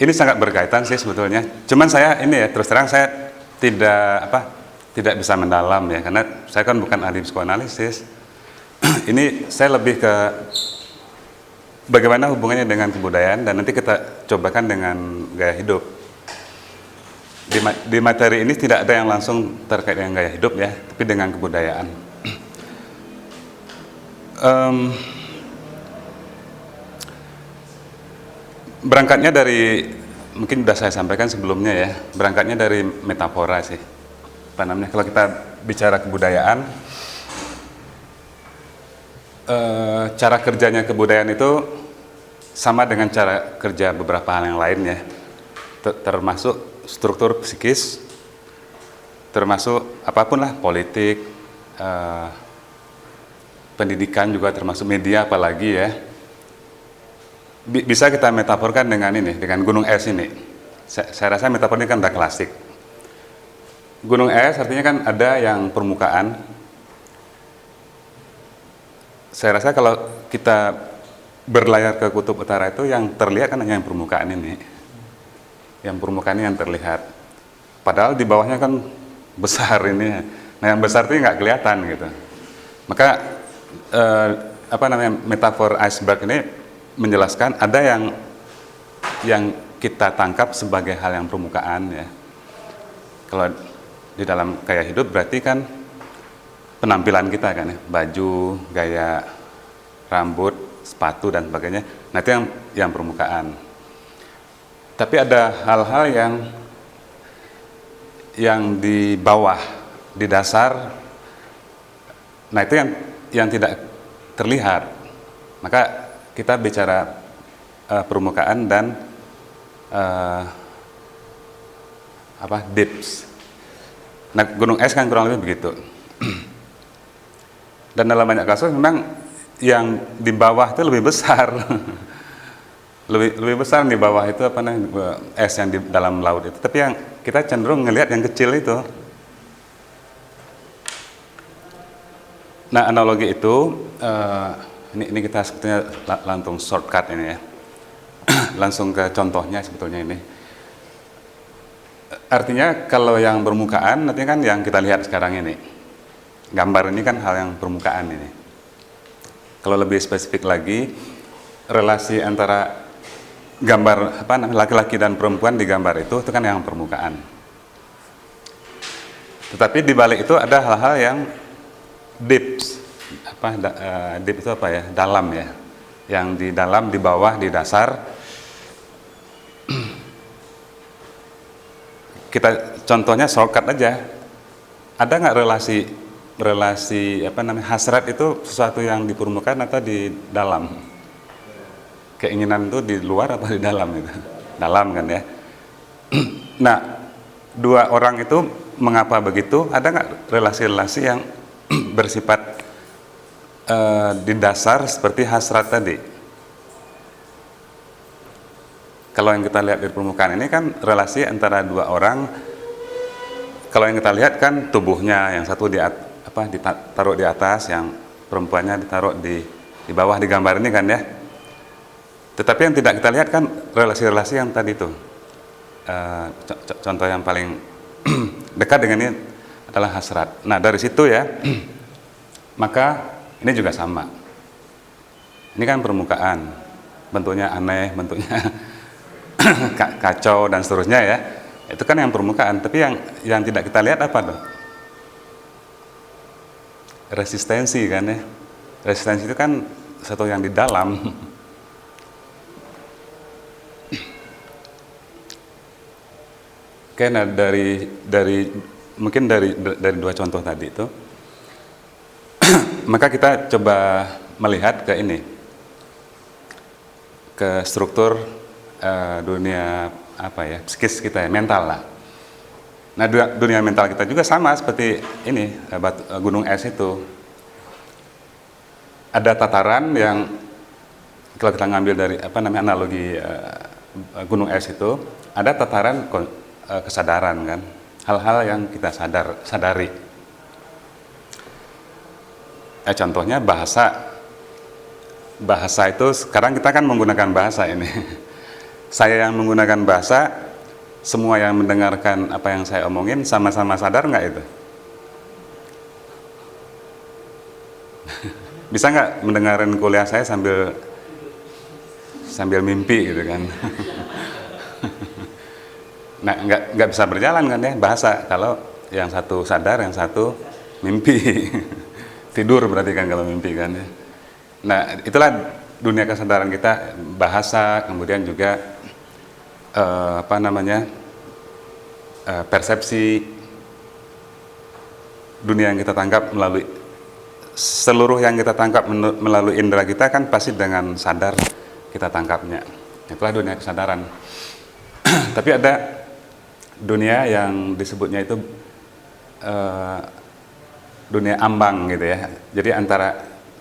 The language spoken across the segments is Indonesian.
ini sangat berkaitan sih sebetulnya. Cuman saya ini ya terus terang saya tidak bisa mendalam ya karena saya kan bukan ahli psikoanalisis. Ini saya lebih ke bagaimana hubungannya dengan kebudayaan dan nanti kita cobakan dengan gaya hidup. Di materi ini tidak ada yang langsung terkait dengan gaya hidup ya, tapi dengan kebudayaan. Berangkatnya dari, mungkin sudah saya sampaikan sebelumnya ya, berangkatnya dari metafora sih. Apa namanya, kalau kita bicara kebudayaan, cara kerjanya kebudayaan itu sama dengan cara kerja beberapa hal yang lain ya, termasuk struktur psikis, termasuk apapun lah, politik, pendidikan juga termasuk media apalagi ya. Bisa kita metaforkan dengan ini, dengan gunung es ini. Saya rasa metafor ini kan udah klasik. Gunung es artinya kan ada yang permukaan. Saya rasa kalau kita berlayar ke kutub utara itu yang terlihat kan hanya yang permukaan ini. Yang permukaan ini yang terlihat. Padahal di bawahnya kan besar ini. Nah yang besar itu nggak kelihatan gitu. Maka metafor iceberg ini menjelaskan ada yang kita tangkap sebagai hal yang permukaan ya. Kalau di dalam gaya hidup berarti kan penampilan kita kan ya, baju, gaya rambut, sepatu dan sebagainya. Nah itu yang permukaan. Tapi ada hal-hal yang di bawah, di dasar. Nah itu yang tidak terlihat. Maka kita bicara permukaan dan dips. Nah gunung es kan kurang lebih begitu. Dan dalam banyak kasus memang yang di bawah itu lebih besar. lebih besar di bawah itu es yang di dalam laut itu. Tapi yang kita cenderung ngelihat yang kecil itu. Nah analogi itu ini kita sebetulnya langsung shortcut ini ya. Langsung ke contohnya sebetulnya ini. Artinya kalau yang permukaan nanti kan yang kita lihat sekarang ini. Gambar ini kan hal yang permukaan ini. Kalau lebih spesifik lagi, relasi antara gambar laki-laki dan perempuan di gambar itu kan yang permukaan. Tetapi di balik itu ada hal-hal yang deeps. Deep itu apa ya? Dalam ya. Yang di dalam, di bawah, di dasar. Kita contohnya shortcut aja. Ada nggak relasi hasrat itu sesuatu yang di permukaan atau di dalam? Keinginan itu di luar apa di dalam itu? Dalam kan ya. Nah, dua orang itu mengapa begitu? Ada nggak relasi-relasi yang bersifat di dasar seperti hasrat tadi? Kalau yang kita lihat di permukaan ini kan relasi antara dua orang. Kalau yang kita lihat kan tubuhnya, yang satu ditaruh di atas, yang perempuannya ditaruh di bawah di gambar ini kan ya. Tetapi yang tidak kita lihat kan relasi-relasi yang tadi itu. Contoh yang paling dekat dengan ini adalah hasrat. Nah dari situ ya, maka ini juga sama. Ini kan permukaan, bentuknya aneh, bentuknya kacau dan seterusnya ya. Itu kan yang permukaan. Tapi yang tidak kita lihat apa dong? Resistensi kan ya. Resistensi itu kan satu yang di dalam. Oke, nah mungkin dari dua contoh tadi itu, maka kita coba melihat ke ini, ke struktur dunia psikis kita ya, mental lah. Nah dunia mental kita juga sama seperti ini, gunung es itu. Ada tataran yang kalau kita ngambil dari analogi gunung es itu, ada tataran kesadaran kan, hal-hal yang kita sadari. Contohnya bahasa itu sekarang kita kan menggunakan bahasa ini. saya yang menggunakan bahasa, semua yang mendengarkan apa yang saya omongin sama-sama sadar nggak itu? Bisa nggak mendengarkan kuliah saya sambil mimpi gitu kan? Nah, nggak bisa berjalan kan ya bahasa kalau yang satu sadar, yang satu mimpi. Tidur berarti kan kalau mimpi kan ya. Nah, itulah dunia kesadaran kita, bahasa, kemudian juga persepsi dunia yang kita tangkap melalui seluruh yang kita tangkap melalui indera kita kan pasti dengan sadar kita tangkapnya. Itulah dunia kesadaran. Tapi ada dunia yang disebutnya itu dunia ambang gitu ya. Jadi antara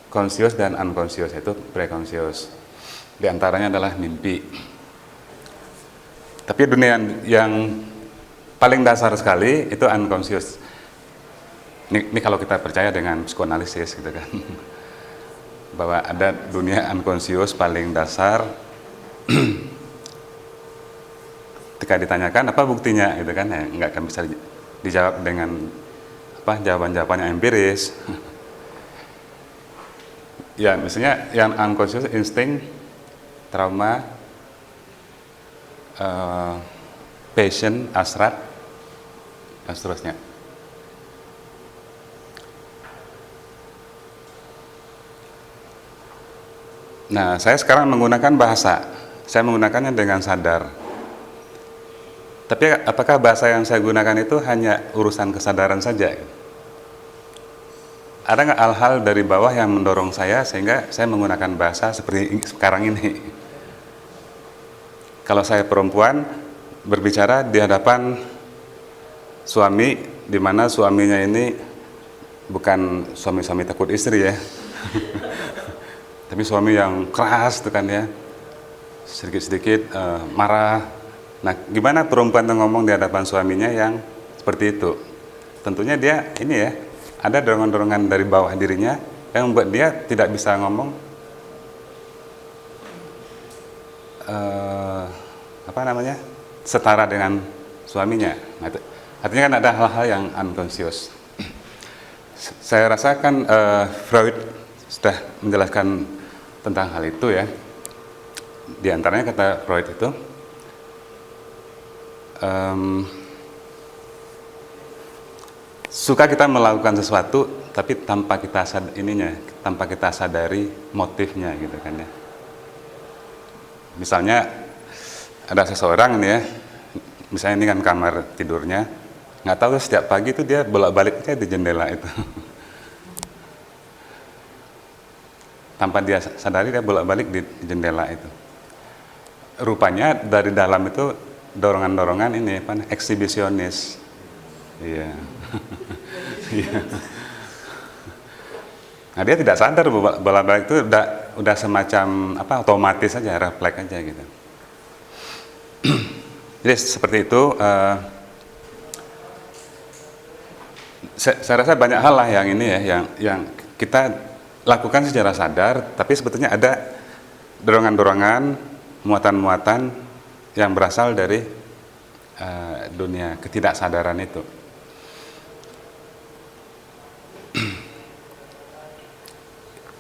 conscious dan unconscious, itu preconscious. Di antaranya adalah mimpi. Tapi dunia yang paling dasar sekali itu unconscious. Ini kalau kita percaya dengan psikoanalisis gitu kan. Bahwa ada dunia unconscious paling dasar. Ketika ditanyakan apa buktinya gitu kan, ya nggak akan bisa dijawab dengan jawaban-jawaban yang empiris. Ya, misalnya yang unconscious, insting, trauma, passion, hasrat, dan seterusnya. Nah, saya sekarang menggunakan bahasa. Saya menggunakannya dengan sadar. Tapi apakah bahasa yang saya gunakan itu hanya urusan kesadaran saja? Ada nggak hal-hal dari bawah yang mendorong saya sehingga saya menggunakan bahasa seperti sekarang ini? Kalau saya perempuan berbicara di hadapan suami, di mana suaminya ini bukan suami-suami takut istri ya, tapi suami yang keras tuh kan ya, sedikit-sedikit marah. Nah, gimana perempuan tuh ngomong di hadapan suaminya yang seperti itu? Tentunya dia ini ya, ada dorongan-dorongan dari bawah dirinya yang membuat dia tidak bisa ngomong setara dengan suaminya. Nah, artinya kan ada hal-hal yang unconscious. Saya rasakan Freud sudah menjelaskan tentang hal itu ya. Di antaranya kata Freud itu, suka kita melakukan sesuatu tapi tanpa kita sadari motifnya gitu kan ya. Misalnya ada seseorang nih ya, misalnya ini kan kamar tidurnya, nggak tahu setiap pagi itu dia bolak-baliknya di jendela itu. Tanpa dia sadari dia bolak-balik di jendela itu. Rupanya dari dalam itu dorongan-dorongan ini eksibisionis. Iya. Iya. Nah, dia tidak sadar bolak-balik itu udah semacam otomatis aja, refleks aja gitu. Jadi seperti itu. Saya rasa banyak hal lah yang ini ya, yang kita lakukan secara sadar, tapi sebetulnya ada dorongan-dorongan, muatan-muatan yang berasal dari dunia ketidaksadaran itu.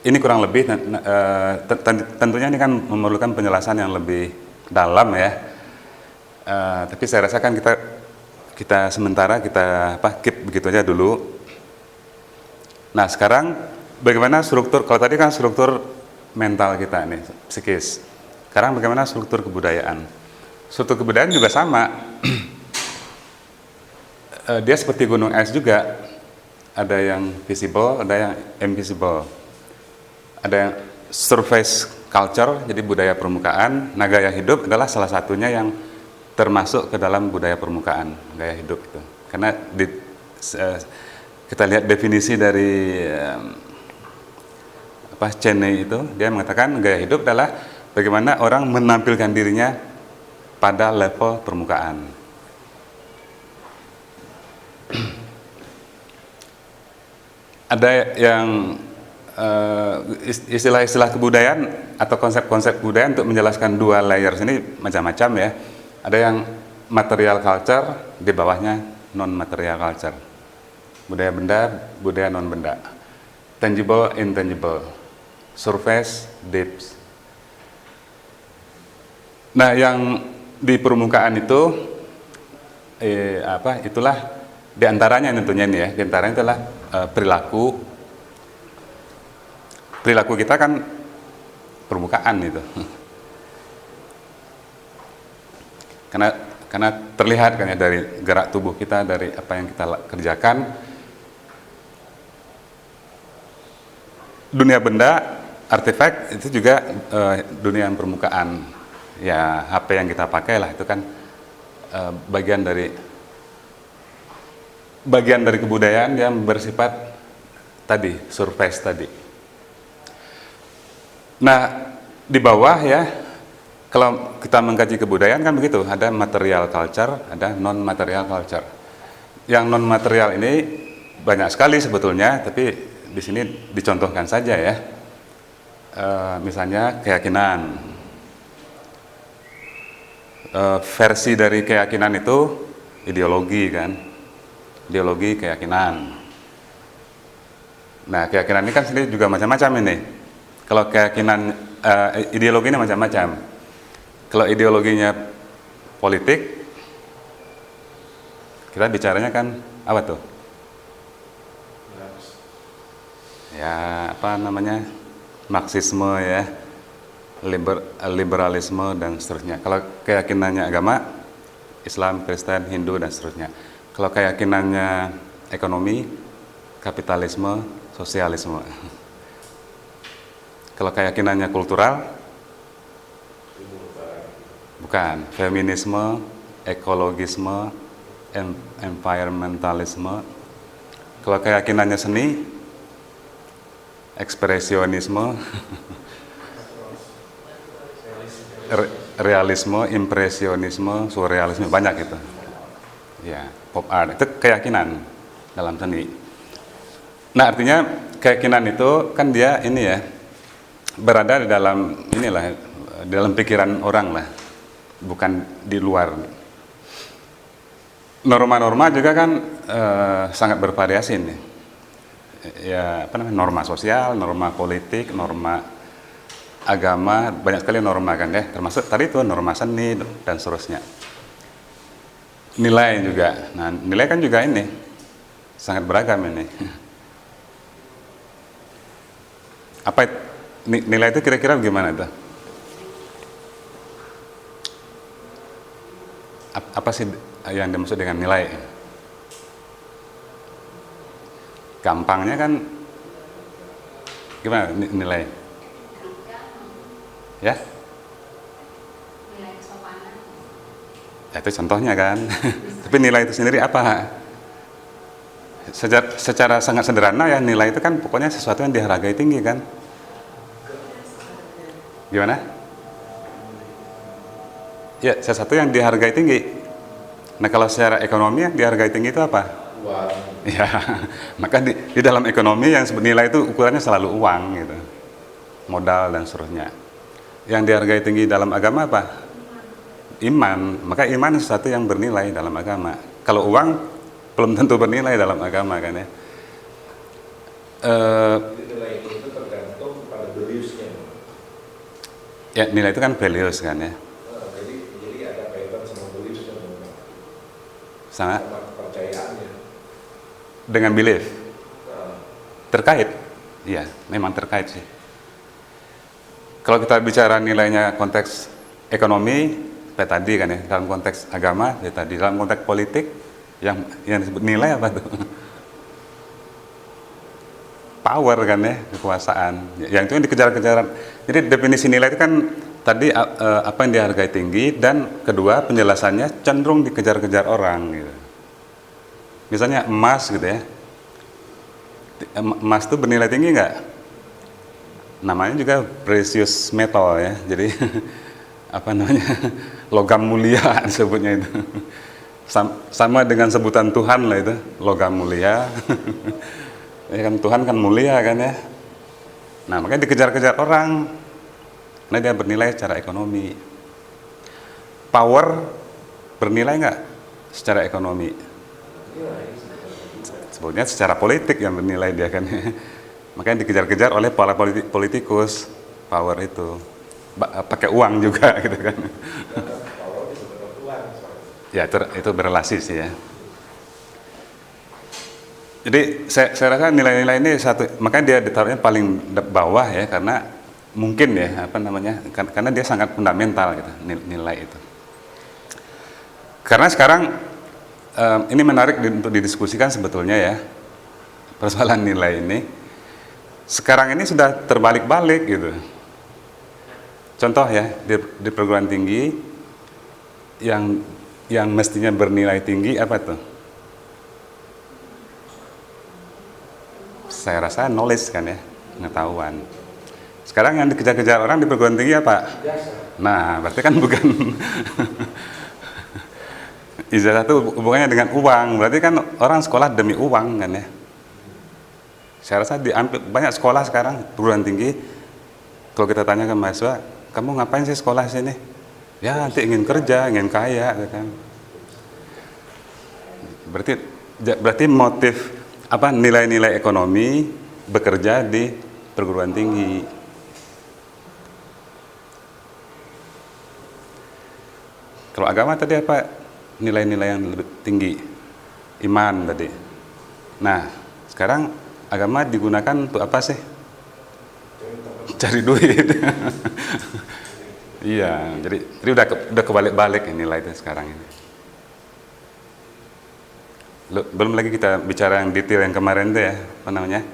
Ini kurang lebih, tentunya ini kan memerlukan penjelasan yang lebih dalam ya. Tapi saya rasakan kita sementara keep begitu aja dulu. Nah, sekarang bagaimana struktur? Kalau tadi kan struktur mental kita nih, psikis. Sekarang bagaimana struktur kebudayaan? Struktur kebudayaan juga sama. Dia seperti gunung es juga. Ada yang visible, ada yang invisible. Ada yang surface culture, jadi budaya permukaan. Nah, gaya hidup adalah salah satunya yang termasuk ke dalam budaya permukaan, gaya hidup itu. Karena kita lihat definisi dari Cheney itu, dia mengatakan gaya hidup adalah bagaimana orang menampilkan dirinya pada level permukaan. Ada yang istilah-istilah kebudayaan atau konsep-konsep kebudayaan untuk menjelaskan dua layers ini macam-macam ya. Ada yang material culture, di bawahnya non material culture. Budaya benda, budaya non benda. Tangible, intangible. Surface, depth. Nah, yang di permukaan itu itulah diantaranya tentunya ini ya. Diantaranya itulah perilaku. Perilaku kita kan permukaan itu. Karena terlihat kan ya dari gerak tubuh kita, dari apa yang kita kerjakan. Dunia benda, artefak itu juga dunia yang permukaan. Ya HP yang kita pakai lah itu kan bagian dari kebudayaan yang bersifat tadi surface tadi. Nah di bawah ya, kalau kita mengkaji kebudayaan kan begitu, ada material culture, ada non material culture. Yang non material ini banyak sekali sebetulnya, tapi di sini dicontohkan saja ya. Misalnya keyakinan. Versi dari keyakinan itu ideologi kan, ideologi keyakinan. Nah keyakinan ini kan sendiri juga macam-macam ini. Kalau keyakinan ideologi ini macam-macam. Kalau ideologinya politik, kita bicaranya kan apa tuh? Ya apa namanya, Marxisme ya. Liberalisme dan seterusnya. Kalau keyakinannya agama, Islam, Kristen, Hindu dan seterusnya. Kalau keyakinannya ekonomi, kapitalisme, sosialisme. Kalau keyakinannya kultural, bukan, feminisme, ekologisme, environmentalisme. Kalau keyakinannya seni, ekspresionisme, realisme, impresionisme, surrealisme, banyak itu. Ya, pop art itu keyakinan dalam seni. Nah, artinya keyakinan itu kan dia ini ya, berada di dalam inilah, dalam pikiran orang lah, bukan di luar. Norma-norma juga kan sangat bervariasi nih. Ya, apa namanya? Norma sosial, norma politik, norma agama, banyak sekali norma kan ya, termasuk tadi itu norma seni dan seterusnya. Nilai juga, nah nilai kan juga ini sangat beragam ini. Apa nilai itu kira-kira bagaimana itu? Apa sih yang dimaksud dengan nilai? Gampangnya kan gimana nilai? Ya? Nilai kesopanan. Ya, itu contohnya kan. Tapi nilai itu sendiri apa? Secara sangat sederhana ya, nilai itu kan pokoknya sesuatu yang dihargai tinggi kan. Gimana? Ya, sesuatu yang dihargai tinggi. Nah kalau secara ekonomi yang dihargai tinggi itu apa? Uang. Ya, maka di dalam ekonomi yang nilai itu ukurannya selalu uang gitu. Modal dan seterusnya. Yang dihargai tinggi dalam agama apa? Iman. Maka iman sesuatu yang bernilai dalam agama. Kalau uang belum tentu bernilai dalam agama kan ya. Nilai itu tergantung pada beliefs-nya. Ya nilai itu kan values kan ya. Jadi ada kaitan sama beliefs-nya. Sama kepercayaannya. Dengan belief. Terkait? Iya, memang terkait sih. Kalau kita bicara nilainya konteks ekonomi, kayak tadi kan ya, dalam konteks agama, ya tadi, dalam konteks politik, yang disebut nilai apa tuh? Power kan ya, kekuasaan. Yang itu yang dikejar-kejar. Jadi definisi nilai itu kan tadi apa yang dihargai tinggi, dan kedua penjelasannya cenderung dikejar-kejar orang gitu. Misalnya emas gitu ya. Emas itu bernilai tinggi nggak? Namanya juga precious metal ya, jadi apa namanya, logam mulia disebutnya itu. Sama dengan sebutan Tuhan lah itu, logam mulia. Ya kan Tuhan kan mulia kan ya. Nah, makanya dikejar-kejar orang. Nah, dia bernilai secara ekonomi. Power bernilai nggak secara ekonomi? Sebetulnya secara politik yang bernilai dia kan. Makanya dikejar-kejar oleh para politikus. Power itu pakai uang juga gitu kan. Kalau itu benar uang, Ya itu berelasi sih ya. Jadi saya rasa nilai-nilai ini makanya dia ditaruhnya paling bawah ya, karena mungkin ya karena dia sangat fundamental gitu nilai itu. Karena sekarang ini menarik untuk didiskusikan sebetulnya ya, persoalan nilai ini. Sekarang ini sudah terbalik-balik gitu. Contoh ya, di perguruan tinggi yang mestinya bernilai tinggi apa tuh? Saya rasa knowledge kan ya, pengetahuan. Sekarang yang dikejar-kejar orang di perguruan tinggi apa? Nah, berarti kan bukan ijazah itu hubungannya dengan uang. Berarti kan orang sekolah demi uang kan ya. Saya rasa banyak sekolah sekarang perguruan tinggi, kalau kita tanya ke mahasiswa, kamu ngapain sih sekolah sini? Ya nanti ingin kerja, ingin kaya gitu kan. Berarti motif nilai-nilai ekonomi bekerja di perguruan tinggi. Kalau agama tadi apa nilai-nilai yang lebih tinggi? Iman tadi. Nah, sekarang agama digunakan untuk apa sih? Cari duit. Iya, jadi udah kebalik-balik nilai itu sekarang ini. Belum lagi kita bicara yang detail yang kemarin tuh ya, apa namanya?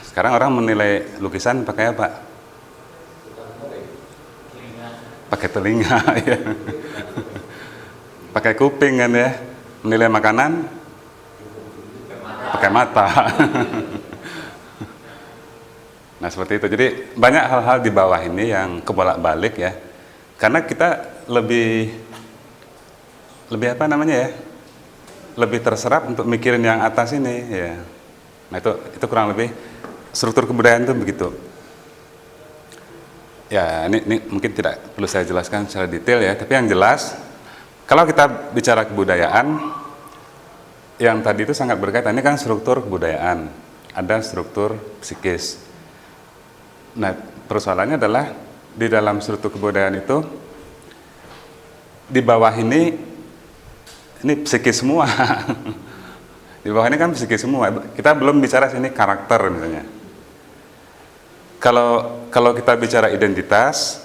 Sekarang orang menilai lukisan pakai apa? Pakai telinga, ya. Pakai kuping kan ya. Menilai makanan pakai mata. Nah seperti itu. Jadi banyak hal-hal di bawah ini yang kebolak-balik ya. Karena kita lebih apa namanya ya? Lebih terserap untuk mikirin yang atas ini ya. Nah itu kurang lebih struktur kebudayaan itu begitu. Ya ini mungkin tidak perlu saya jelaskan secara detail ya, tapi yang jelas kalau kita bicara kebudayaan yang tadi itu sangat berkaitan, ini kan struktur kebudayaan, ada struktur psikis. Nah persoalannya adalah di dalam struktur kebudayaan itu di bawah ini psikis semua. Di bawah ini kan psikis semua. Kita belum bicara sini karakter misalnya. Kalau kita bicara identitas,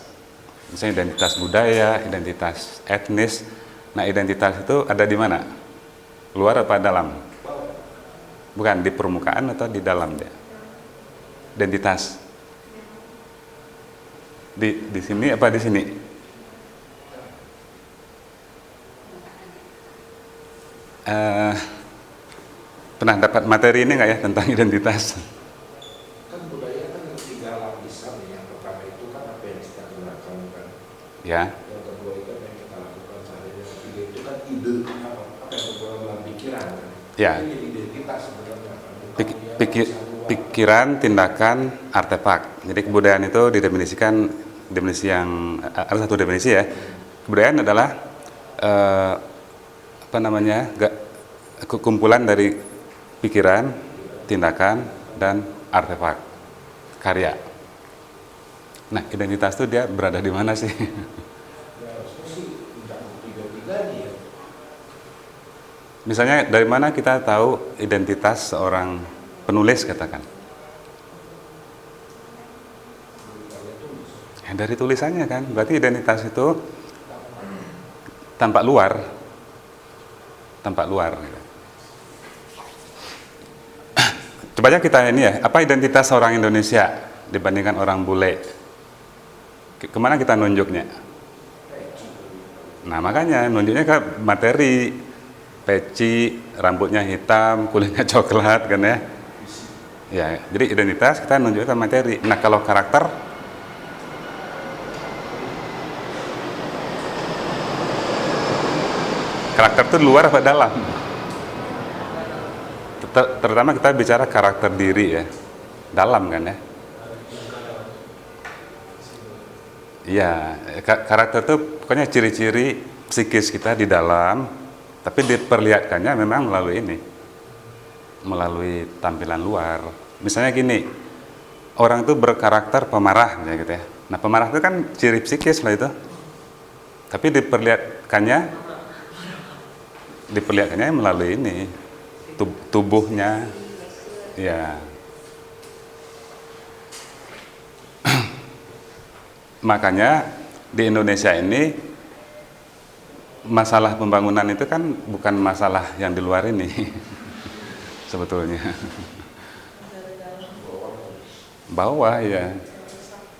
misalnya identitas budaya, identitas etnis, nah identitas itu ada di mana? Luar apa dalam? Bukan di permukaan atau di dalam dia? Identitas. Di sini apa di sini? Pernah dapat materi ini nggak ya tentang identitas? Kan budaya kan tiga lapisan ya. Yang pertama itu kan apa yang kita gunakan kan. Ya. Yang kedua itu apa yang kita lakukan sehari-hari. Yang ketiga itu kan ide apa yang tergolong dalam pikiran kan. Ya. Itu jadi identitas sebenarnya kan. Pikiran, tindakan, artefak. Jadi kebudayaan itu didefinisikan definisi yang ada satu definisi ya. Kebudayaan adalah kumpulan dari pikiran, tindakan, dan artefak karya. Nah, identitas itu dia berada di mana sih? Ya harusnya sih tidak tiga-tiganya ya. Misalnya dari mana kita tahu identitas seorang penulis katakan? Ya, dari tulisannya kan. Berarti identitas itu tampak luar. Gitu. Coba aja kita ini ya, apa identitas orang Indonesia dibandingkan orang bule? Kemana kita nunjuknya? Nah makanya nunjuknya ke materi, peci, rambutnya hitam, kulitnya coklat kan ya. Ya, jadi identitas kita nunjuknya ke materi. Nah kalau karakter itu luar apa dalam? Terutama kita bicara karakter diri ya, dalam kan ya. Iya, karakter itu pokoknya ciri-ciri psikis kita di dalam, tapi diperlihatkannya memang melalui ini, melalui tampilan luar. Misalnya gini, orang itu berkarakter pemarah, ya gitu ya. Nah, pemarah itu kan ciri psikis lah itu, tapi diperlihatkannya melalui ini, tubuhnya, ya. Makanya di Indonesia ini masalah pembangunan itu kan bukan masalah yang di luar ini sebetulnya. Bawah ya,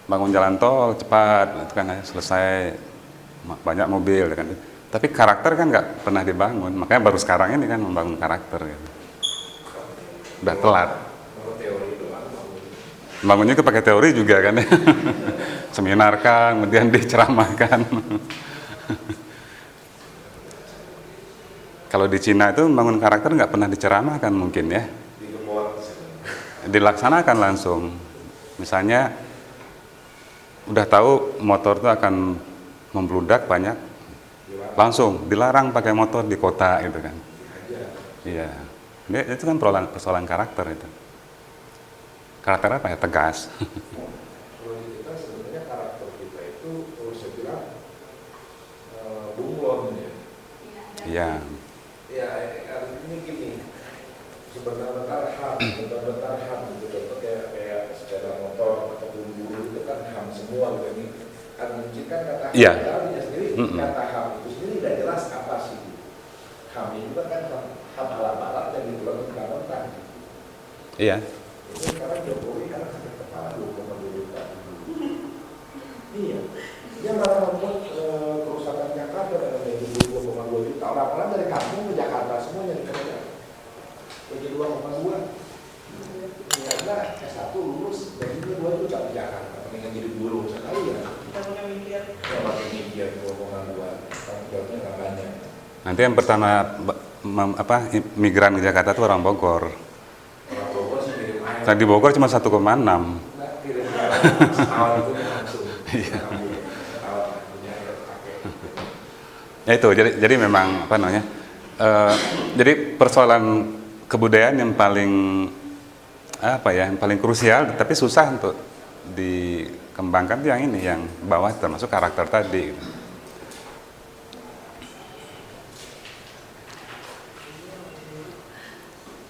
bangun jalan tol cepat, itu kan selesai banyak mobil kan. Tapi karakter kan nggak pernah dibangun, makanya baru sekarang ini kan membangun karakter. Gitu. Udah telat. Bangunnya itu pakai teori juga kan ya. Seminar kan, kemudian diceramahkan. Kalau di Cina itu membangun karakter nggak pernah diceramahkan mungkin ya. Dilaksanakan langsung. Misalnya udah tahu motor itu akan membludak banyak, langsung dilarang pakai motor di kota gitu kan. Iya, itu kan persoalan karakter itu. Karakter apa ya? Tegas. Iya. Ya, artinya gini, sebentar-bentar ham gitu, contoh kayak sepeda motor atau buru-buru itu kan ham semua gitu ini. Mungkin kan kata ham sendiri, kata ham itu sendiri udah jelas apa sih. Ham itu kan ham ala barat yang dikeluarkan mentah-mentah. Iya. Itu sekarang Jokowi karena sakit kepala 2,2 juta. Iya. Dia malah membuat kerusakan Jakarta dengan gaji 2,2 juta. Orang-orang dari kampung ke Jakarta semua yang kerja. Gaji 2,2. Ya enggak, S1 lulus gajinya 2 juta di Jakarta. Mendingan jadi guru sekali ya. Kita punya mikir. Ya makin mikir 2,2. Tanggung jawabnya nggak banyak. Nanti yang pertama migran ke Jakarta itu orang Bogor. Orang Bogor sih kirim air. Nah, di Bogor cuma 1,6. Nah, kirim air. Pesawat itu langsung. Iya. Ya itu, jadi memang apa namanya? Jadi persoalan kebudayaan yang paling yang paling krusial, tapi susah untuk dikembangkan yang ini, yang bawah termasuk karakter tadi.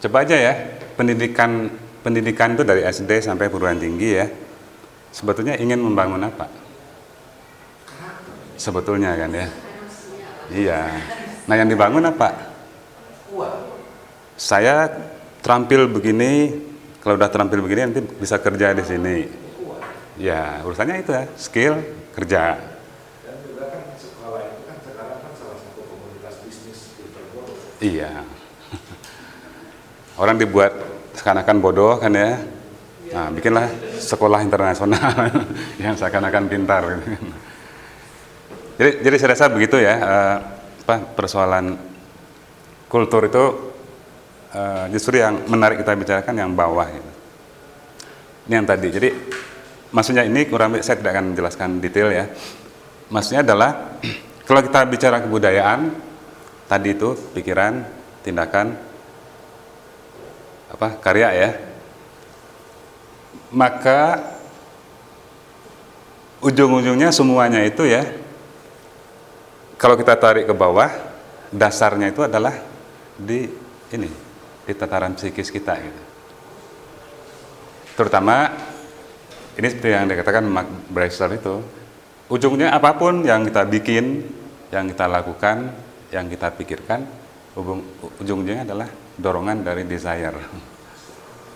Coba aja ya, pendidikan itu dari SD sampai perguruan tinggi ya, sebetulnya ingin membangun apa? Sebetulnya kan ya. Iya. Nah yang dibangun apa? Saya terampil begini, kalau udah terampil begini nanti bisa kerja di sini. Ya urusannya itu ya, skill kerja. Dan juga kan sekolah itu kan sekarang kan salah satu komunitas bisnis di Bogor. Iya. Orang dibuat seakan-akan bodoh kan ya. Nah bikinlah sekolah internasional yang seakan-akan pintar. Jadi saya rasa begitu ya, persoalan kultur itu justru yang menarik kita bicarakan yang bawah. Gitu. Ini yang tadi. Jadi maksudnya ini kurang saya tidak akan menjelaskan detail ya. Maksudnya adalah kalau kita bicara kebudayaan tadi itu pikiran, tindakan, karya ya. Maka ujung-ujungnya semuanya itu ya. Kalau kita tarik ke bawah, dasarnya itu adalah di tataran psikis kita gitu. Terutama ini seperti yang dikatakan Mark Bresler itu, ujungnya apapun yang kita bikin, yang kita lakukan, yang kita pikirkan, ujungnya adalah dorongan dari desire.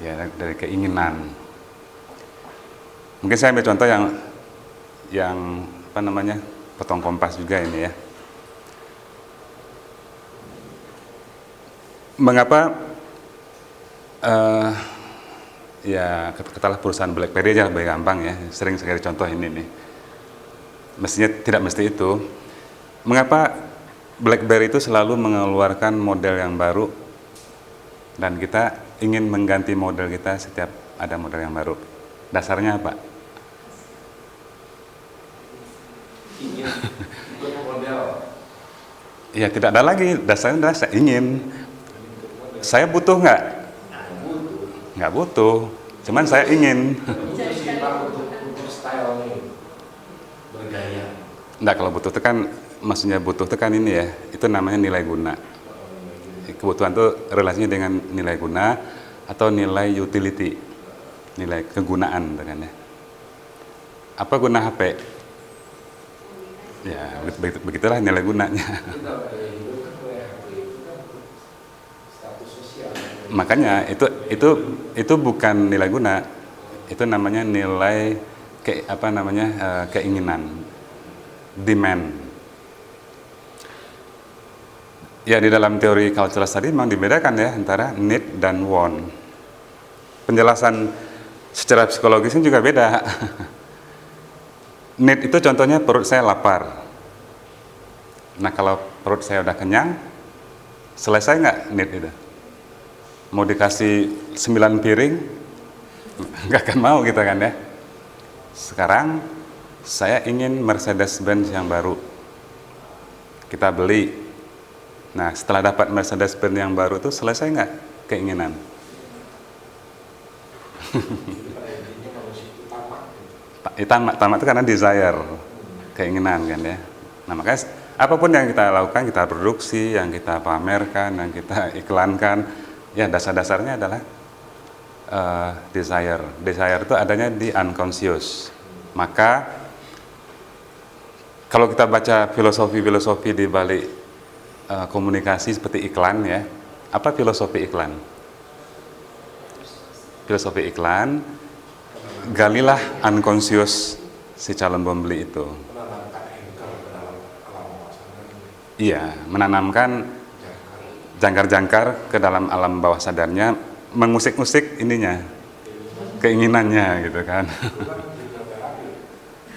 Ya, dari keinginan. Mungkin saya ambil contoh yang potong kompas juga ini ya. Mengapa katakanlah perusahaan BlackBerry aja lebih gampang ya, sering sekali contoh ini nih. Mestinya tidak mesti itu. Mengapa BlackBerry itu selalu mengeluarkan model yang baru dan kita ingin mengganti model kita setiap ada model yang baru? Dasarnya apa? Ya tidak ada lagi, dasarnya adalah saya ingin. Saya butuh nggak? Nggak butuh, cuman saya ingin. Butuh sih Pak, untuk style nih, bergaya. Nggak, kalau butuh itu kan, maksudnya butuh itu kan ini ya, itu namanya nilai guna. Kebutuhan itu relasinya dengan nilai guna atau nilai utility, nilai kegunaan kan ya. Apa guna HP? Ya, begitulah nilai gunanya. Kita gaya hidup kan oleh HP itu kan status sosial. Makanya itu bukan nilai guna, itu namanya nilai keinginan, demand. Ya, di dalam teori cultural study memang dibedakan ya antara need dan want. Penjelasan secara psikologisnya juga beda. Need itu contohnya perut saya lapar. Nah, kalau perut saya udah kenyang, selesai nggak need itu? Mau dikasih 9 piring, nggak akan mau kita kan ya. Sekarang saya ingin Mercedes-Benz yang baru. Kita beli. Nah, setelah dapat Mercedes-Benz yang baru itu selesai nggak keinginan? Tamak itu karena desire, keinginan kan ya. Nah, makanya apapun yang kita lakukan, kita produksi, yang kita pamerkan, yang kita iklankan, ya dasar-dasarnya adalah desire. Desire itu adanya di unconscious. Maka kalau kita baca filosofi di balik komunikasi seperti iklan ya, apa filosofi iklan? Filosofi iklan, galilah unconscious si calon pembeli itu. Menanamkan anchor ke dalam alam bawah sadar. Iya, menanamkan jangkar-jangkar ke dalam alam bawah sadarnya, mengusik-usik ininya, keinginannya gitu kan.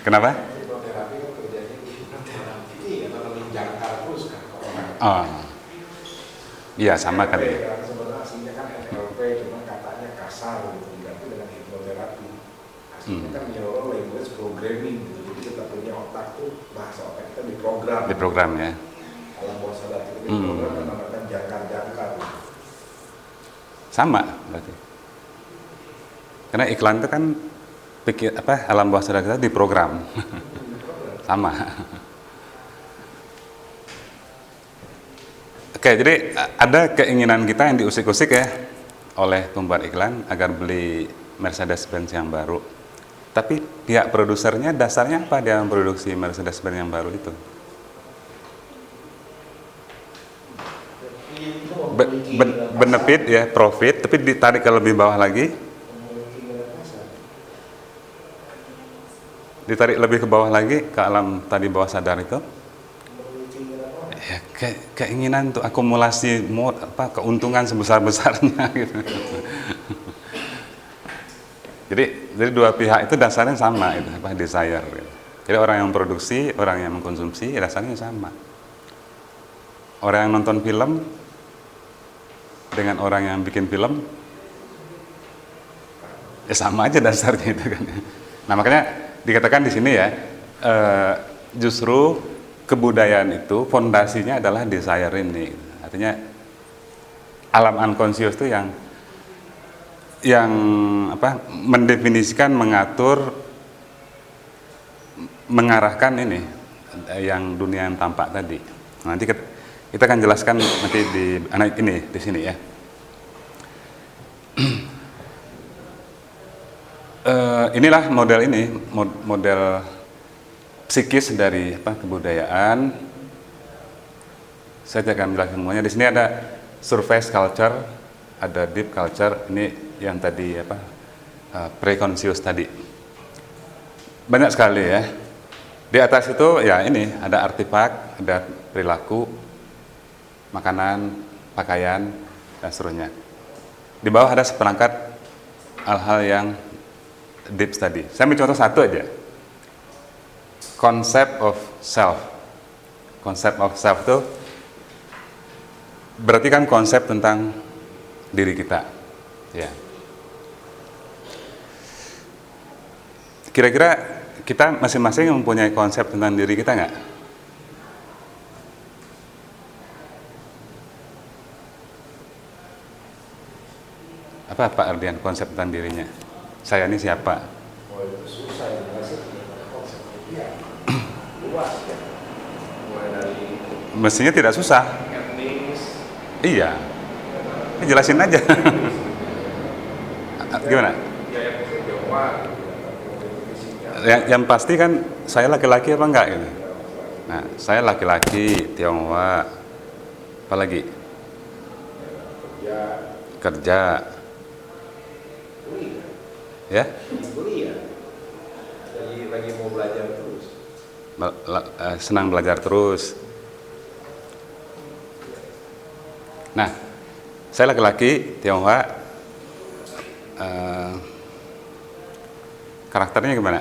Kenapa? Hipnoterapi kan kerjanya hipnoterapi. Iya, nanamin jangkar terus kan ke orang. Oh, iya sama kali. NLP kan sebenarnya aslinya kan NLP, cuma katanya kasar gitu, diganti dengan hipnoterapi. Aslinya kan neural language programming gitu, jadi kita punya otak tuh, bahasa otak kita diprogram. Di program ya. Alam bawah sadar kita diprogram menambahkan jangkar-jangkar. Sama berarti. Karena iklan itu kan alam bawah sadar kita diprogram. Sama. Oke, jadi ada keinginan kita yang diusik-usik ya oleh pembuat iklan agar beli Mercedes-Benz yang baru. Tapi pihak produsernya dasarnya apa dia memproduksi Mercedes-Benz yang baru itu? Benefit ya, profit, tapi ditarik ke lebih bawah lagi. Ditarik lebih ke bawah lagi ke alam tadi bawah sadar itu. Ya, keinginan untuk akumulasi keuntungan sebesar-besarnya gitu. Jadi dua pihak itu dasarnya sama itu, desire gitu. Jadi orang yang memproduksi, orang yang mengkonsumsi dasarnya sama. Orang yang nonton film dengan orang yang bikin film ya sama aja dasarnya itu kan. Nah, makanya dikatakan di sini ya, justru kebudayaan itu fondasinya adalah desire ini. Artinya alam unconscious itu yang mendefinisikan, mengatur, mengarahkan ini yang dunia yang tampak tadi. Nanti kita akan jelaskan nanti di sini ya. Inilah model psikis dari kebudayaan. Saya akan menjelaskan semuanya. Di sini ada surface culture, ada deep culture. Ini yang tadi preconscious tadi. Banyak sekali ya. Di atas itu ya ini ada artefak, ada perilaku, makanan, pakaian, dan seterusnya. Di bawah ada seperangkat hal-hal yang deep tadi. Saya ambil contoh satu aja. Concept of self. Concept of self itu berarti kan konsep tentang diri kita. Ya. Kira-kira kita masing-masing mempunyai konsep tentang diri kita nggak? Apa Pak Ardian konsep tentang dirinya? Saya ini siapa? Oh itu susah ya, konsepnya dia luas ya. Mulai dari Mestinya tidak susah. etnis, Iya. Ini jelasin aja. Gimana? ya yang bisa Jawa, fisiknya. Yang pasti kan saya laki-laki apa enggak gitu. Nah, saya laki-laki, Tionghoa, apa lagi? Ya Kerja, kuliah, ya, kuliah. Lagi mau belajar terus. senang belajar terus. Nah, saya laki-laki, Tionghoa, karakternya gimana?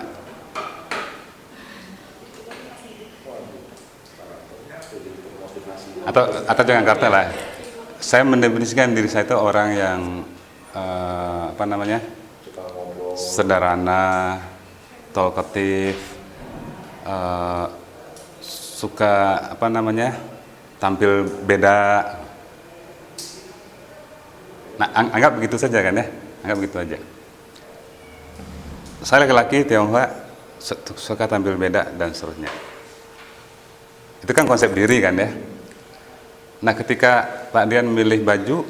Atau jangan karakter lah. Saya mendefinisikan diri saya itu orang yang apa namanya, Suka ngobrol. sederhana, talkative, suka apa namanya, tampil beda. Nah, anggap begitu saja kan ya, anggap begitu aja. Saya laki-laki Tionghoa suka tampil beda dan seterusnya. Itu kan konsep diri kan ya. Nah, ketika Pak Dian milih baju,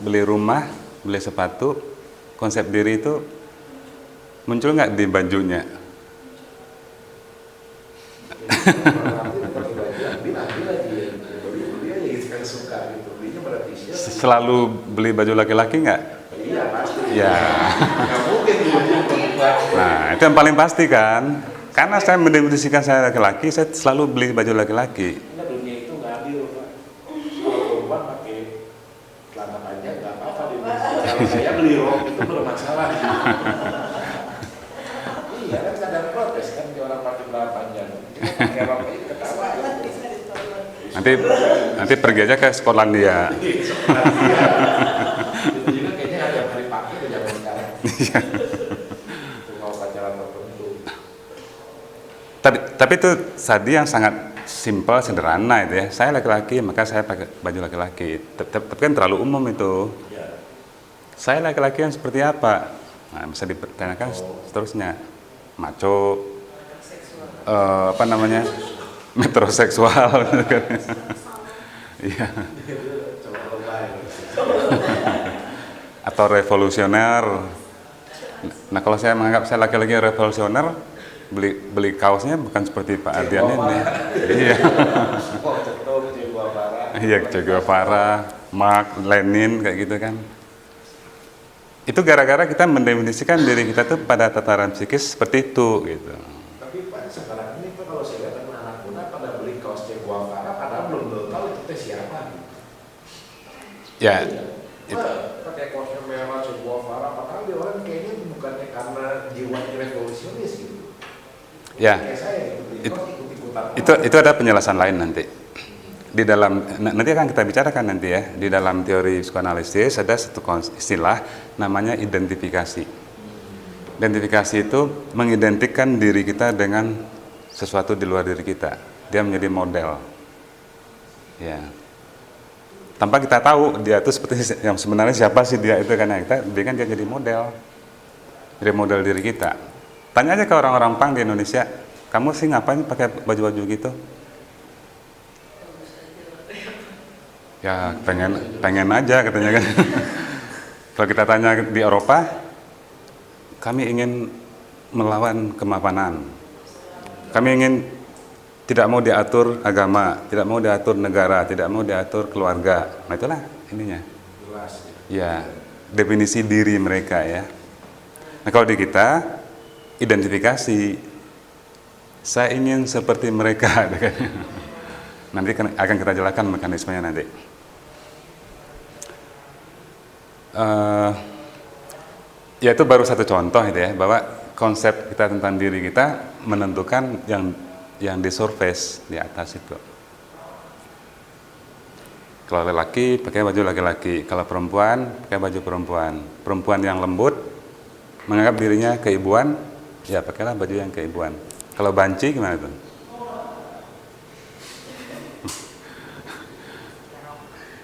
beli rumah, beli sepatu, konsep diri itu muncul nggak di bajunya? Selalu beli baju laki-laki nggak? Iya pasti. Ya. Nggak mungkin Nah, itu yang paling pasti kan. Karena saya mendefinisikan saya laki-laki, saya selalu beli baju laki-laki. Karena dunia itu nggak adil, Pak. Kalau perempuan pakai celana panjang nggak apa-apa di Indonesia. Kalau saya beli rok itu bermasalah. Iya kan kadang protes kan di orang pakai celana panjang. Kita pakai rok aja ketawa. Nanti pergi aja ke Skotlandia. Itu juga kayaknya ada hari pakai ke zaman sekarang. Itu mau pacaran tertentu. Tapi itu tadi yang sangat simpel, sederhana itu ya. Saya laki-laki, maka saya pakai baju laki-laki. Tapi kan terlalu umum itu. Ya. Saya laki-laki yang seperti apa? Nah, bisa dipertanyakan seterusnya. Maco, apa namanya, metroseksual. Iya. Atau revolusioner. Nah, kalau saya menganggap saya laki-laki revolusioner, beli kaosnya bukan seperti Pak Ardian ini. Iya. Iya, Che Guevara, Mark, Lenin kayak gitu kan. Itu gara-gara kita mendefinisikan diri kita tuh pada tataran psikis seperti itu gitu. Tapi Pak sekarang ini Pak kalau saya lihat anak muda pada beli kaos Che Guevara padahal belum tahu itu teh siapa. Ya. Pakai kaosnya merah Che Guevara padahal dia orang kayaknya bukannya karena jiwanya revolusionis gitu. Ya. Kayak saya gitu. Ikut-ikutan. Itu ada penjelasan lain nanti. Di dalam nanti akan kita bicarakan nanti ya, di dalam teori psikoanalisis ada satu istilah namanya identifikasi. Identifikasi itu mengidentikan diri kita dengan sesuatu di luar diri kita. Dia menjadi model. Ya. Tanpa kita tahu dia itu seperti yang sebenarnya siapa sih dia itu, karena kita berikan dia jadi model. Jadi model diri kita. Tanya aja ke orang-orang pang di Indonesia, kamu sih ngapain pakai baju-baju gitu? Ya pengen aja katanya kan. Kalau kita tanya di Eropa, kami ingin melawan kemapanan. Kami ingin tidak mau diatur agama, tidak mau diatur negara, tidak mau diatur keluarga. Nah itulah ininya. Ya, definisi diri mereka ya. Nah kalau di kita, identifikasi, saya ingin seperti mereka. Nanti akan kita jelaskan mekanismenya nanti. Ya itu baru satu contoh itu ya, bahwa konsep kita tentang diri kita menentukan yang di surface di atas itu. Kalau laki pakai baju laki-laki, kalau perempuan pakai baju perempuan. Perempuan yang lembut menganggap dirinya keibuan, ya pakailah baju yang keibuan. Kalau banci gimana tuh?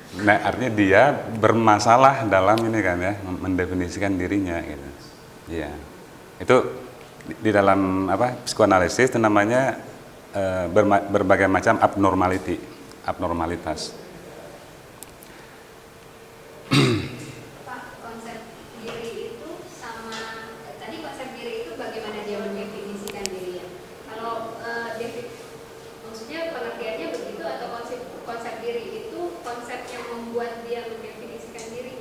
Nah, artinya dia bermasalah dalam ini kan ya, mendefinisikan dirinya gitu. Iya. Itu di dalam apa psikoanalisis itu namanya berbagai macam abnormalitas. Pak, konsep diri itu sama tadi konsep diri itu bagaimana dia mendefinisikan dirinya? Kalau maksudnya pengertiannya begitu atau konsep diri itu konsep yang membuat dia mendefinisikan diri?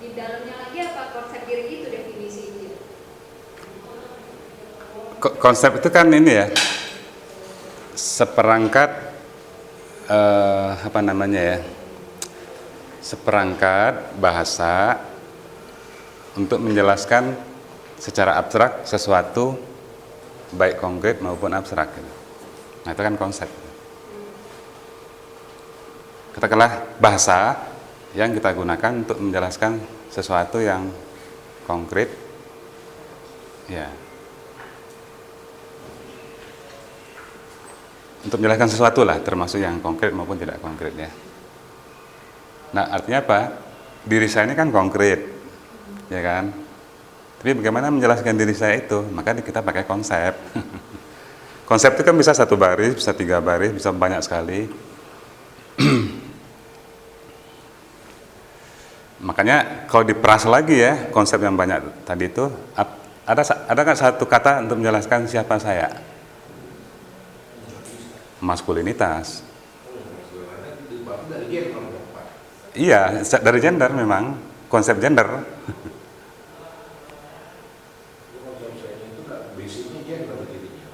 Di dalamnya lagi apa konsep diri itu definisi dia? Konsep itu kan ini ya, seperangkat apa namanya ya, seperangkat bahasa untuk menjelaskan secara abstrak sesuatu baik konkret maupun abstrak gitu. Nah itu kan konsep. Katakanlah bahasa yang kita gunakan untuk menjelaskan sesuatu yang konkret, ya. Untuk menjelaskan sesuatu lah, termasuk yang konkret maupun tidak konkret ya. Nah artinya apa? Diri saya ini kan konkret, ya kan? Tapi bagaimana menjelaskan diri saya itu? Maka kita pakai konsep. Konsep itu kan bisa 1 baris, bisa 3 baris, bisa banyak sekali. Makanya kalau diperas lagi ya, konsep yang banyak tadi itu, ada nggak satu kata untuk menjelaskan siapa saya? Maskulinitas. Dari gender Pak. Iya, dari gender memang, konsep gender. Konsep saya itu kan basicnya gender dirinya.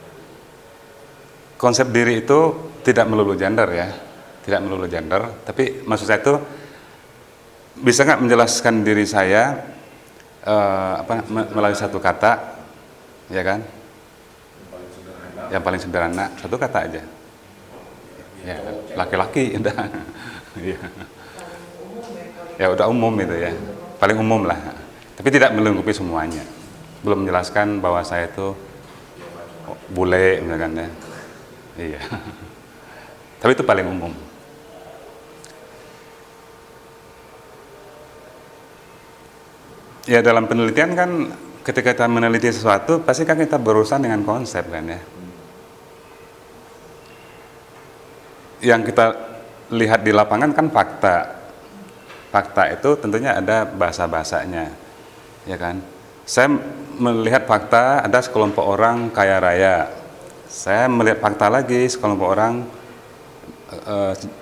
Konsep diri itu tidak melulu gender ya, tidak melulu gender. Tapi maksud saya itu bisa nggak menjelaskan diri saya melalui satu kata, ya kan? Yang paling sederhana, satu kata aja. Ya, laki-laki, udah. Ya. Ya udah umum itu ya, paling umum lah. Tapi tidak melingkupi semuanya. Belum menjelaskan bahwa saya itu bule, misalkan ya. Iya. Tapi itu paling umum. Ya dalam penelitian kan, ketika kita meneliti sesuatu, pasti kan kita berurusan dengan konsep kan ya. Yang kita lihat di lapangan kan fakta. Fakta itu tentunya ada bahasa-bahasanya, ya kan? Saya melihat fakta ada sekelompok orang kaya raya. Saya melihat fakta lagi sekelompok orang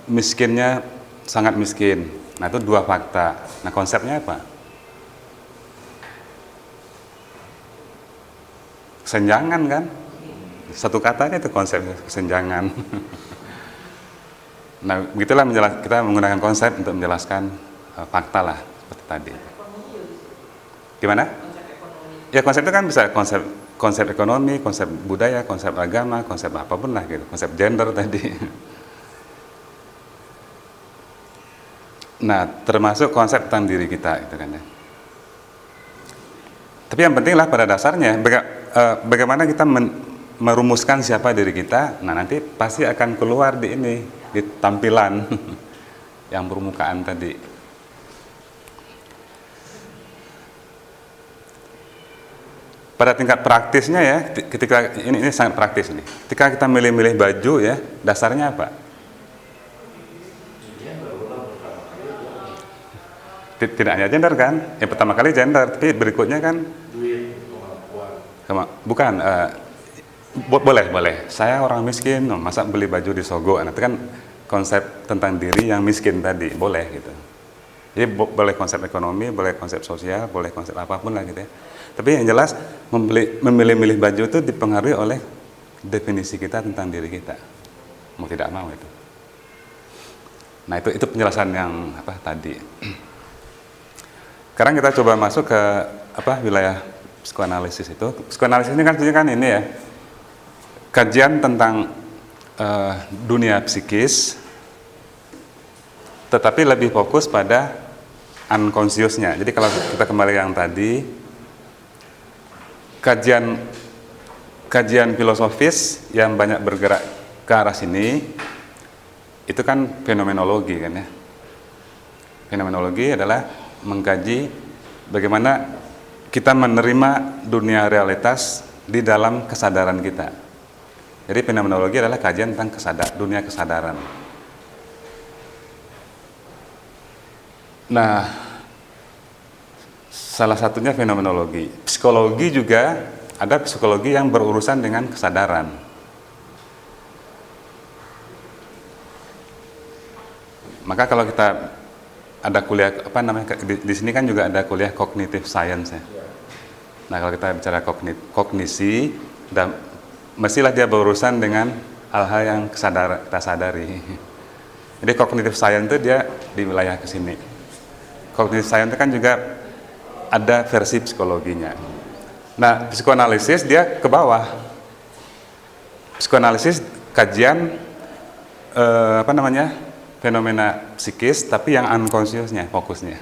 miskinnya sangat miskin. Nah itu 2 fakta. Nah konsepnya apa? Kesenjangan kan? Satu katanya itu konsep kesenjangan. Nah, begitulah kita menggunakan konsep untuk menjelaskan fakta lah seperti tadi. Gimana? Ya konsep itu kan bisa konsep ekonomi, konsep budaya, konsep agama, konsep apapun lah gitu, konsep gender tadi. Nah, termasuk konsep tentang diri kita gitu kan ya. Tapi yang penting lah pada dasarnya bagaimana kita merumuskan siapa diri kita. Nah, nanti pasti akan keluar di ini, di tampilan yang permukaan tadi. Pada tingkat praktisnya ya, ketika ini sangat praktis nih. Ketika kita milih-milih baju ya, dasarnya apa? Tidak hanya gender kan? Yang pertama kali gender, tapi berikutnya kan Duit, kemampuan. bukan. Boleh. Saya orang miskin, masa beli baju di Sogo? Nah, itu kan konsep tentang diri yang miskin tadi, boleh gitu. Jadi boleh konsep ekonomi, boleh konsep sosial, boleh konsep apapun lah gitu ya. Tapi yang jelas memilih-milih baju itu dipengaruhi oleh definisi kita tentang diri kita. Mau tidak mau itu. Nah itu penjelasan yang tadi. Sekarang kita coba masuk ke wilayah psikoanalisis itu. Psikoanalisis ini kan sebenarnya kan ini ya, kajian tentang dunia psikis, tetapi lebih fokus pada unconscious-nya. Jadi kalau kita kembali yang tadi, kajian filosofis yang banyak bergerak ke arah sini, itu kan fenomenologi kan ya. Fenomenologi adalah mengkaji bagaimana kita menerima dunia realitas di dalam kesadaran kita. Jadi fenomenologi adalah kajian tentang dunia kesadaran. Nah, salah satunya fenomenologi. Psikologi juga ada psikologi yang berurusan dengan kesadaran. Maka kalau kita ada kuliah di sini kan juga ada kuliah cognitive science ya. Nah, kalau kita bicara kognisi, mestilah dia berurusan dengan hal-hal yang kita sadari. Jadi cognitive science itu dia di wilayah kesini. Cognitive science itu kan juga ada versi psikologinya. Nah, psikoanalisis dia ke bawah. Psikoanalisis kajian fenomena psikis, tapi yang unconsciousnya fokusnya.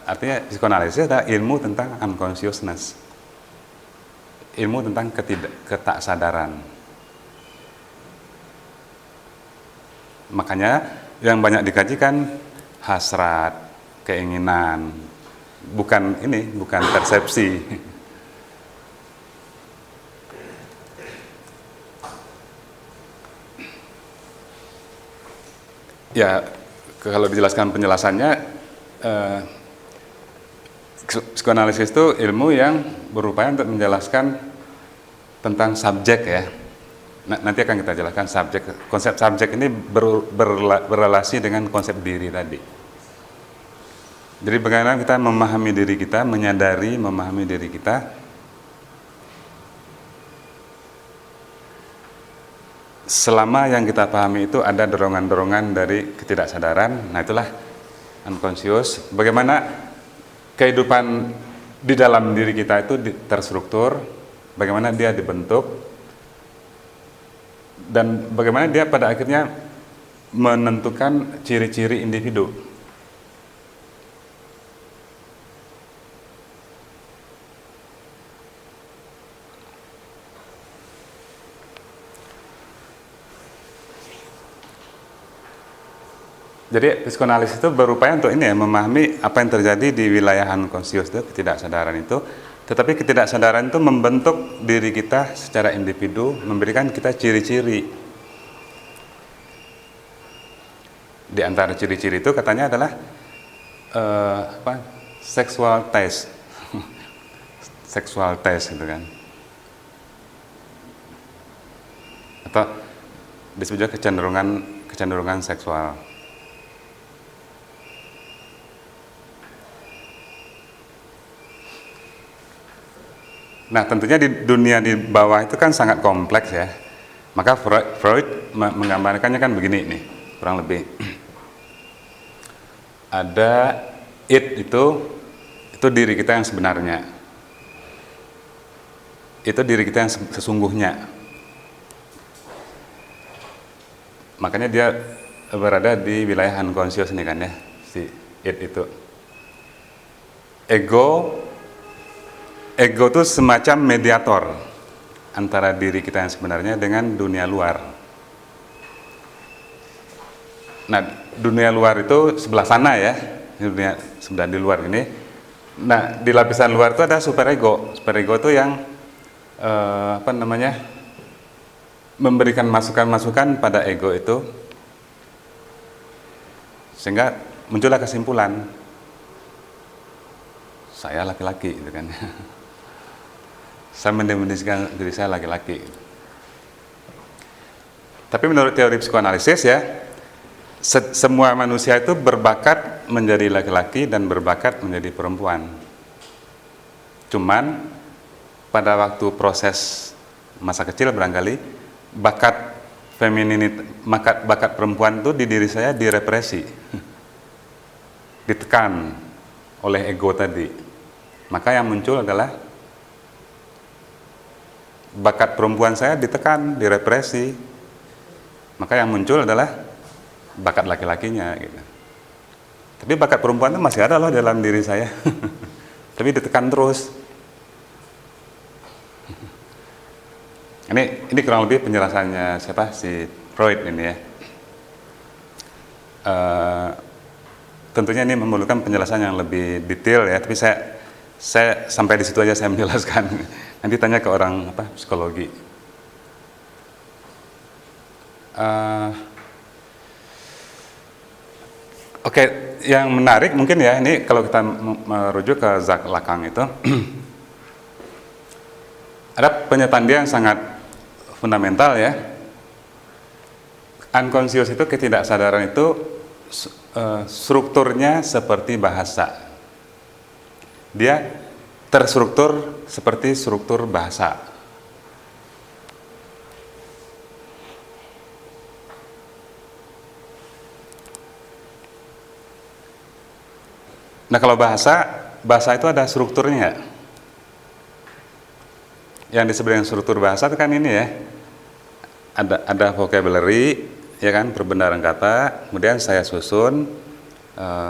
Artinya psikoanalisis adalah ilmu tentang unconsciousness, ilmu tentang ketaksadaran. Makanya yang banyak dikaji kan hasrat, keinginan, bukan persepsi. Ya, kalau dijelaskan penjelasannya, psikoanalisis itu ilmu yang berupaya untuk menjelaskan tentang subjek ya. Nanti akan kita jelaskan subjek. Konsep subjek ini berrelasi dengan konsep diri tadi. Jadi bagaimana kita memahami diri kita, memahami diri kita. Selama yang kita pahami itu ada dorongan-dorongan dari ketidaksadaran, nah itulah unconscious. Bagaimana kehidupan di dalam diri kita itu terstruktur, bagaimana dia dibentuk, dan bagaimana dia pada akhirnya menentukan ciri-ciri individu. Jadi psikoanalisis itu berupaya untuk ini ya, memahami apa yang terjadi di wilayah unconscious itu, ketidaksadaran itu. Tetapi ketidaksadaran itu membentuk diri kita secara individu, memberikan kita ciri-ciri. Di antara ciri-ciri itu katanya adalah sexual taste, sexual taste gitu kan, atau disebut juga kecenderungan seksual. Nah, tentunya di dunia di bawah itu kan sangat kompleks ya. Maka Freud menggambarkannya kan begini nih, kurang lebih. Ada itu diri kita yang sebenarnya. Itu diri kita yang sesungguhnya. Makanya dia berada di wilayah unconscious nih kan ya, si itu. Ego itu semacam mediator antara diri kita yang sebenarnya dengan dunia luar. Nah, dunia luar itu sebelah sana ya, dunia sebelah di luar ini. Nah, di lapisan luar itu ada superego. Superego itu yang memberikan masukan-masukan pada ego itu, sehingga muncullah kesimpulan, saya laki-laki, gitu kan. Saya mendefinisikan diri saya laki-laki. Tapi menurut teori psikoanalisis ya, semua manusia itu berbakat menjadi laki-laki dan berbakat menjadi perempuan. Cuman pada waktu proses masa kecil barangkali bakat perempuan itu di diri saya direpresi, ditekan oleh ego tadi. Maka yang muncul adalah bakat perempuan saya ditekan, direpresi. Maka yang muncul adalah bakat laki-lakinya gitu. Tapi bakat perempuan itu masih ada loh dalam diri saya. Tapi ditekan terus. Ini kurang lebih penjelasannya si Freud ini ya. tentunya ini memerlukan penjelasan yang lebih detail ya, tapi saya sampai di situ aja saya menjelaskan. Nanti tanya ke orang psikologi. Oke, yang menarik mungkin ya, ini kalau kita merujuk ke Jacques Lacan itu, ada pernyataan dia yang sangat fundamental ya. Unconscious itu, ketidaksadaran itu strukturnya seperti bahasa. Dia terstruktur seperti struktur bahasa. Nah, kalau bahasa itu ada strukturnya nggak? Yang disebut dengan struktur bahasa itu kan ini ya, ada vocabulary, ya kan, perbendaharaan kata, kemudian saya susun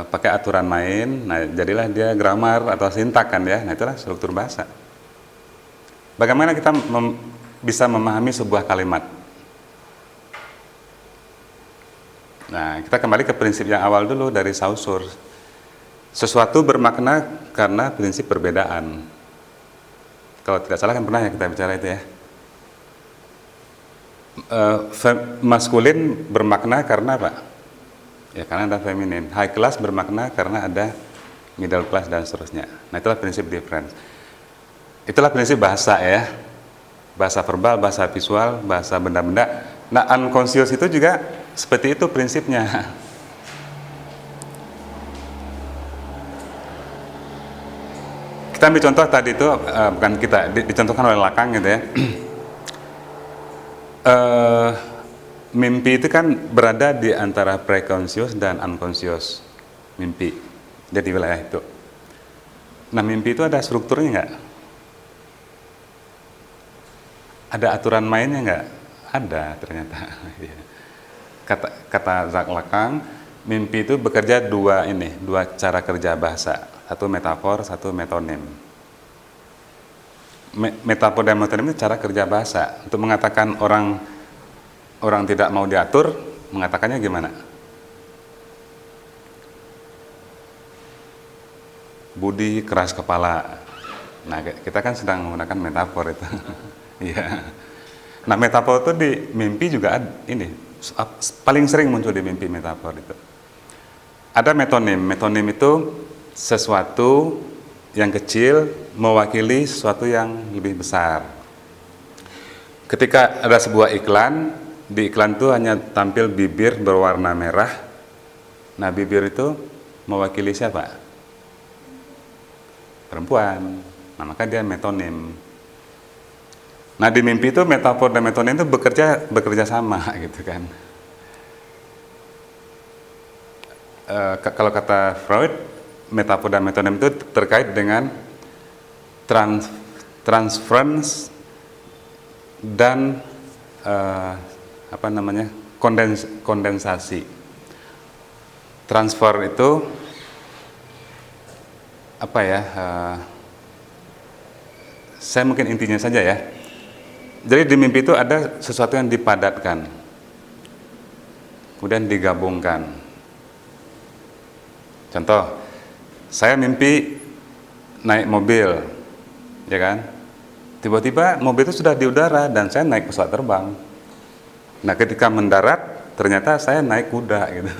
pakai aturan main, nah jadilah dia grammar atau sintak kan ya, nah itulah struktur bahasa. Bagaimana kita bisa memahami sebuah kalimat? Nah, kita kembali ke prinsip yang awal dulu dari Saussure. Sesuatu bermakna karena prinsip perbedaan. Kalau tidak salah kan pernah ya kita bicara itu ya. Maskulin bermakna karena apa? Ya karena ada feminin. High class bermakna karena ada middle class dan seterusnya. Nah, itulah prinsip difference. Itulah prinsip bahasa ya. Bahasa verbal, bahasa visual, bahasa benda-benda. Nah, unconscious itu juga seperti itu prinsipnya. Kita ambil contoh tadi itu, bukan kita, dicontohkan oleh Lacan gitu ya. Mimpi itu kan berada di antara preconscious dan unconscious. Mimpi, jadi wilayah itu. Nah, mimpi itu ada strukturnya nggak? Ada aturan mainnya nggak? Ada ternyata. Kata Jacques Lacan, mimpi itu bekerja dua cara kerja bahasa. Satu metafor, satu metonim. Metafor dan metonim itu cara kerja bahasa. Untuk mengatakan orang tidak mau diatur, mengatakannya gimana? Budi keras kepala. Nah, kita kan sedang menggunakan metafor itu. Iya. Nah, metafor itu di mimpi juga paling sering muncul di mimpi metafor itu. Ada metonim. Metonim itu sesuatu yang kecil mewakili sesuatu yang lebih besar. Ketika ada sebuah iklan, di iklan itu hanya tampil bibir berwarna merah. Nah, bibir itu mewakili siapa? Perempuan. Nah, maka dia metonim. Nah, di mimpi itu metafor dan metonim itu bekerja sama gitu kan. Kalau kata Freud, metafor dan metonim itu terkait dengan transference dan kondensasi. Transfer itu saya mungkin intinya saja ya. Jadi di mimpi itu ada sesuatu yang dipadatkan, kemudian digabungkan. Contoh, saya mimpi naik mobil, ya kan? Tiba-tiba mobil itu sudah di udara dan saya naik pesawat terbang. Nah, ketika mendarat ternyata saya naik kuda gitu.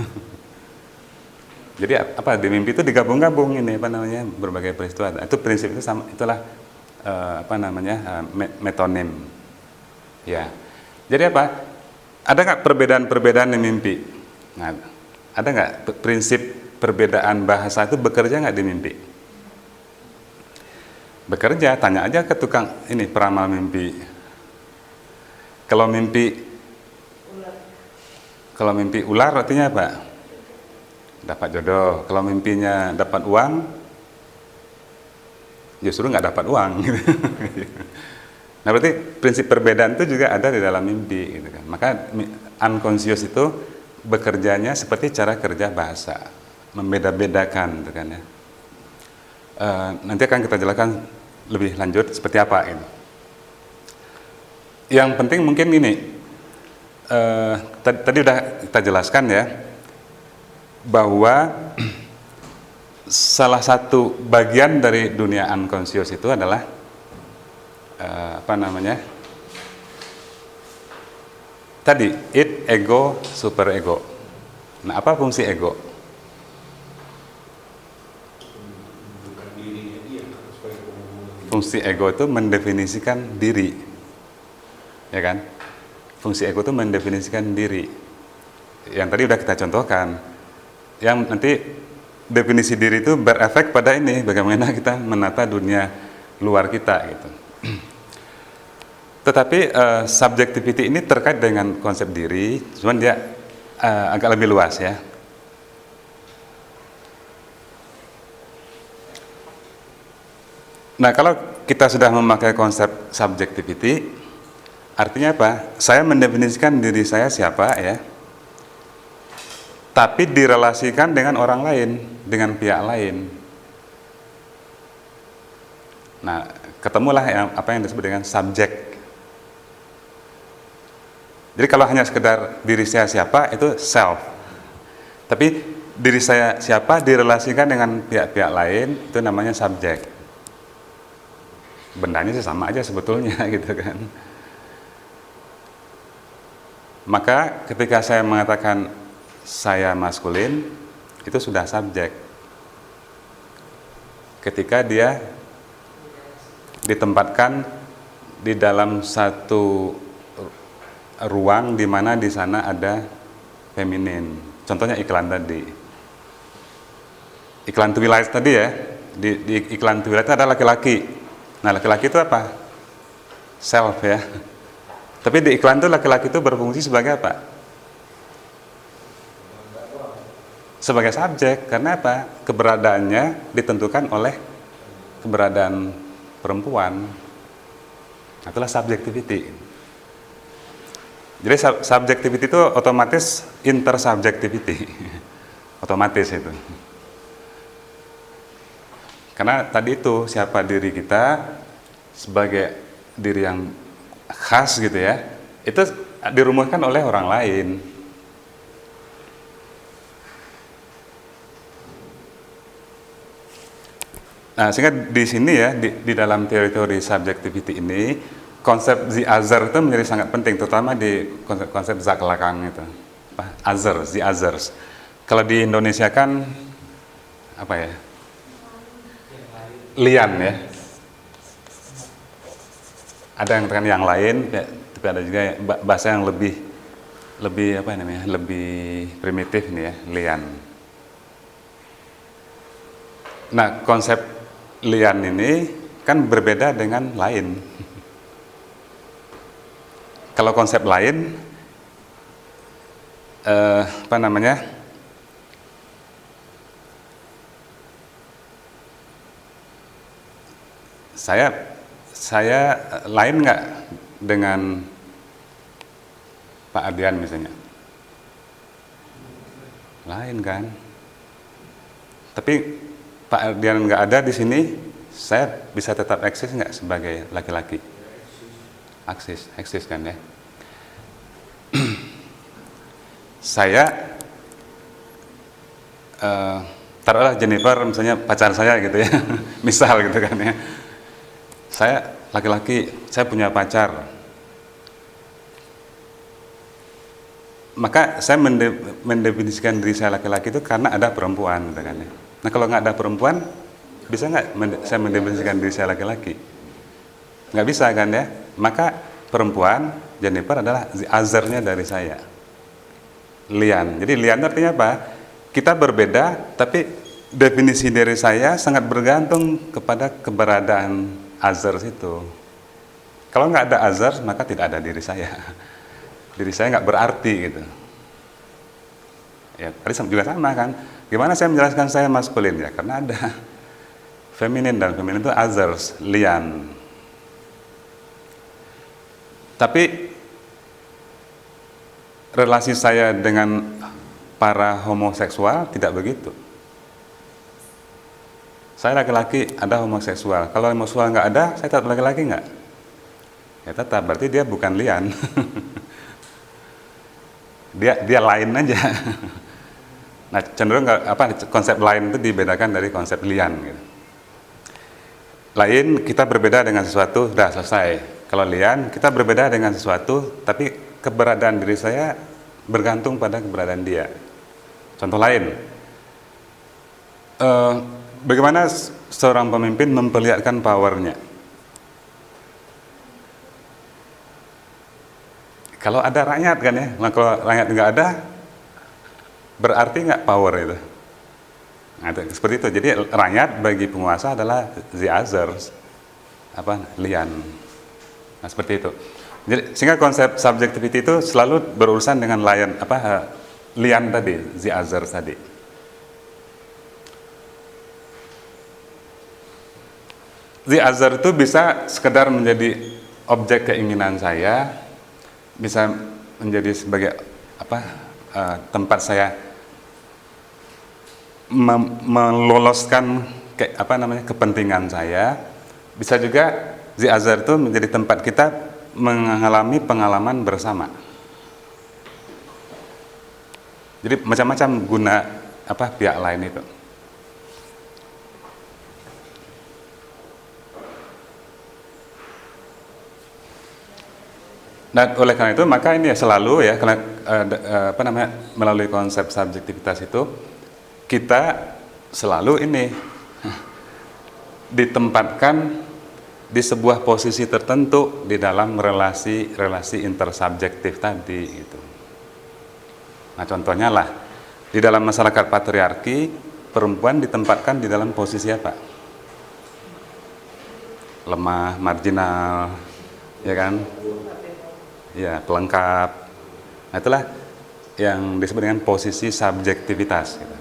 Jadi di mimpi itu digabung-gabung berbagai peristiwa. Itu prinsip itu itulah metonim. Ya. Jadi ada nggak perbedaan-perbedaan di mimpi? Nah, ada nggak prinsip perbedaan bahasa itu bekerja nggak di mimpi? Bekerja, tanya aja ke tukang peramal mimpi. Kalau mimpi ular artinya apa? Dapat jodoh. Kalau mimpinya dapat uang, justru nggak dapat uang. Nah, berarti prinsip perbedaan itu juga ada di dalam mimpi, gitu kan. Maka unconscious itu bekerjanya seperti cara kerja bahasa. Membeda-bedakan gitu kan ya. Nanti akan kita jelaskan lebih lanjut seperti apa ini. Yang penting mungkin tadi udah kita jelaskan ya, bahwa salah satu bagian dari dunia unconscious itu adalah apa namanya? Tadi id, ego, super ego. Nah, apa fungsi ego? Fungsi ego itu mendefinisikan diri, ya kan? Fungsi ego itu mendefinisikan diri. Yang tadi udah kita contohkan. Yang nanti definisi diri itu berefek pada ini, bagaimana kita menata dunia luar kita gitu. Tetapi subjectivity ini terkait dengan konsep diri, cuman dia agak lebih luas ya. Nah, kalau kita sudah memakai konsep subjectivity, artinya apa? Saya mendefinisikan diri saya siapa ya, tapi direlasikan dengan orang lain, dengan pihak lain. Nah, ketemulah apa yang disebut dengan subjek. Jadi kalau hanya sekedar diri saya siapa, itu self. Tapi diri saya siapa direlasikan dengan pihak-pihak lain, itu namanya subjek. Bendanya sih sama aja sebetulnya gitu kan. Maka ketika saya mengatakan saya maskulin, itu sudah subjek. Ketika dia ditempatkan di dalam satu ruang di mana di sana ada feminin. Contohnya iklan tadi. Iklan Twilight tadi ya. Di iklan Twilight itu ada laki-laki. Nah, laki-laki itu apa? Self ya. Tapi di iklan itu laki-laki itu berfungsi sebagai apa? Sebagai subjek. Karena apa? Keberadaannya ditentukan oleh keberadaan perempuan. Itulah subjectivity. Jadi subjectivity itu otomatis intersubjectivity. Otomatis itu. Karena tadi itu siapa diri kita sebagai diri yang khas gitu ya, itu dirumuskan oleh orang lain. Nah, sehingga di sini ya, di dalam teori-teori subjectivity ini, konsep the other itu menjadi sangat penting, terutama di konsep Jacques Lacan itu. Others, the others. Kalau di Indonesia kan apa ya? Lian ya. Ada yang katakan yang lain, ya, tapi ada juga bahasa yang lebih apa namanya? Lebih primitif nih ya, lian. Nah, konsep lian ini kan berbeda dengan lain. Kalau konsep lain, apa namanya? Saya lain nggak dengan Pak Ardian misalnya? Lain kan? Tapi Pak Ardian nggak ada di sini, saya bisa tetap eksis nggak sebagai laki-laki? Eksis kan ya. Saya taruhlah Jennifer misalnya pacar saya gitu ya, misal gitu kan ya. Saya laki-laki, saya punya pacar. Maka saya mendefinisikan diri saya laki-laki itu karena ada perempuan gitu kan ya. Nah, kalau nggak ada perempuan, bisa nggak saya mendefinisikan diri saya laki-laki? Nggak bisa kan ya. Maka perempuan Jennifer adalah the other-nya dari saya. Lian. Jadi lian artinya apa? Kita berbeda, tapi definisi diri saya sangat bergantung kepada keberadaan others itu. Kalau nggak ada others, maka tidak ada diri saya. Diri saya nggak berarti gitu. Ya, tadi juga sama kan. Gimana saya menjelaskan saya maskulin ya? Karena ada feminin, dan feminin itu others, lian. Tapi relasi saya dengan para homoseksual tidak begitu. Saya laki-laki, ada homoseksual. Kalau homoseksual nggak ada, saya tetap laki-laki nggak? Ya tetap, berarti dia bukan lian. dia lain aja. Nah, cenderung konsep lain itu dibedakan dari konsep lian. Gitu. Lain kita berbeda dengan sesuatu, sudah selesai. Kalau lian kita berbeda dengan sesuatu, tapi keberadaan diri saya bergantung pada keberadaan dia. Contoh lain, bagaimana seorang pemimpin memperlihatkan powernya? Kalau ada rakyat kan ya, nah, kalau rakyat nggak ada, berarti nggak power itu. Nah, itu, seperti itu. Jadi rakyat bagi penguasa adalah the others, lian. Nah, seperti itu. Jadi sehingga konsep subjectivity itu selalu berurusan dengan lian tadi, the others tadi. The other itu bisa sekedar menjadi objek keinginan saya, bisa menjadi sebagai tempat saya meloloskan kepentingan saya. Bisa juga the other itu menjadi tempat kita mengalami pengalaman bersama. Jadi macam-macam guna pihak lain itu. Dan oleh karena itu maka ini ya selalu ya melalui konsep subjektivitas itu kita selalu ini ditempatkan di sebuah posisi tertentu di dalam relasi intersubjektif tadi gitu. Nah, contohnya lah di dalam masyarakat patriarki perempuan ditempatkan di dalam posisi apa? Lemah, marginal, ya kan? Ya, pelengkap. Nah, itulah yang disebut dengan posisi subjektivitas gitu.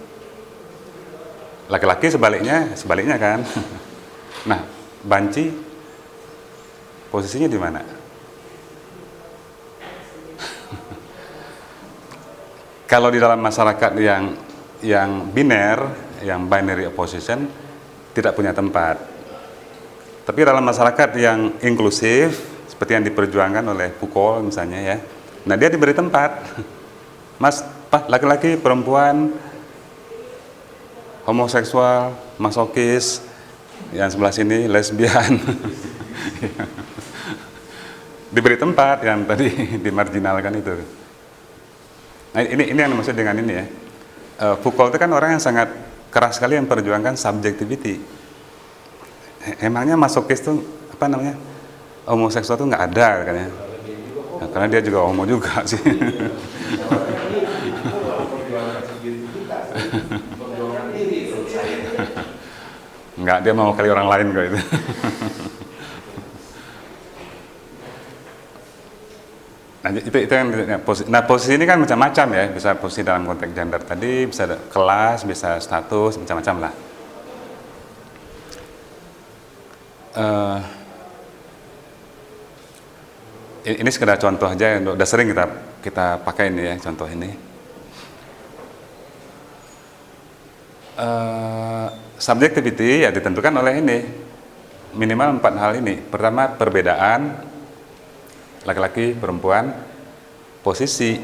Laki-laki sebaliknya kan. Nah, banci posisinya di mana? Kalau di dalam masyarakat yang biner, yang binary opposition tidak punya tempat. Tapi dalam masyarakat yang inklusif seperti yang diperjuangkan oleh Foucault misalnya ya. Nah, dia diberi tempat. Mas, laki-laki, perempuan, homoseksual, masokis, yang sebelah sini lesbian. Diberi tempat yang tadi dimarginalkan itu. Nah, ini yang dimaksud dengan ini ya. Foucault itu kan orang yang sangat keras sekali yang memperjuangkan subjectivity. Emangnya masokis itu homoseksual itu nggak ada kan ya? Nah, karena dia juga homo juga sih. Nggak, dia mau kali orang lain kok itu. Nah, itu yang posisi ini kan macam-macam ya, bisa posisi dalam konteks gender tadi, bisa kelas, bisa status, macam-macam lah. Ini sekedar contoh aja, udah sering kita pakai ini ya, contoh ini. Subjectivity ya ditentukan oleh ini, minimal 4 hal ini. Pertama, perbedaan laki-laki, perempuan, posisi.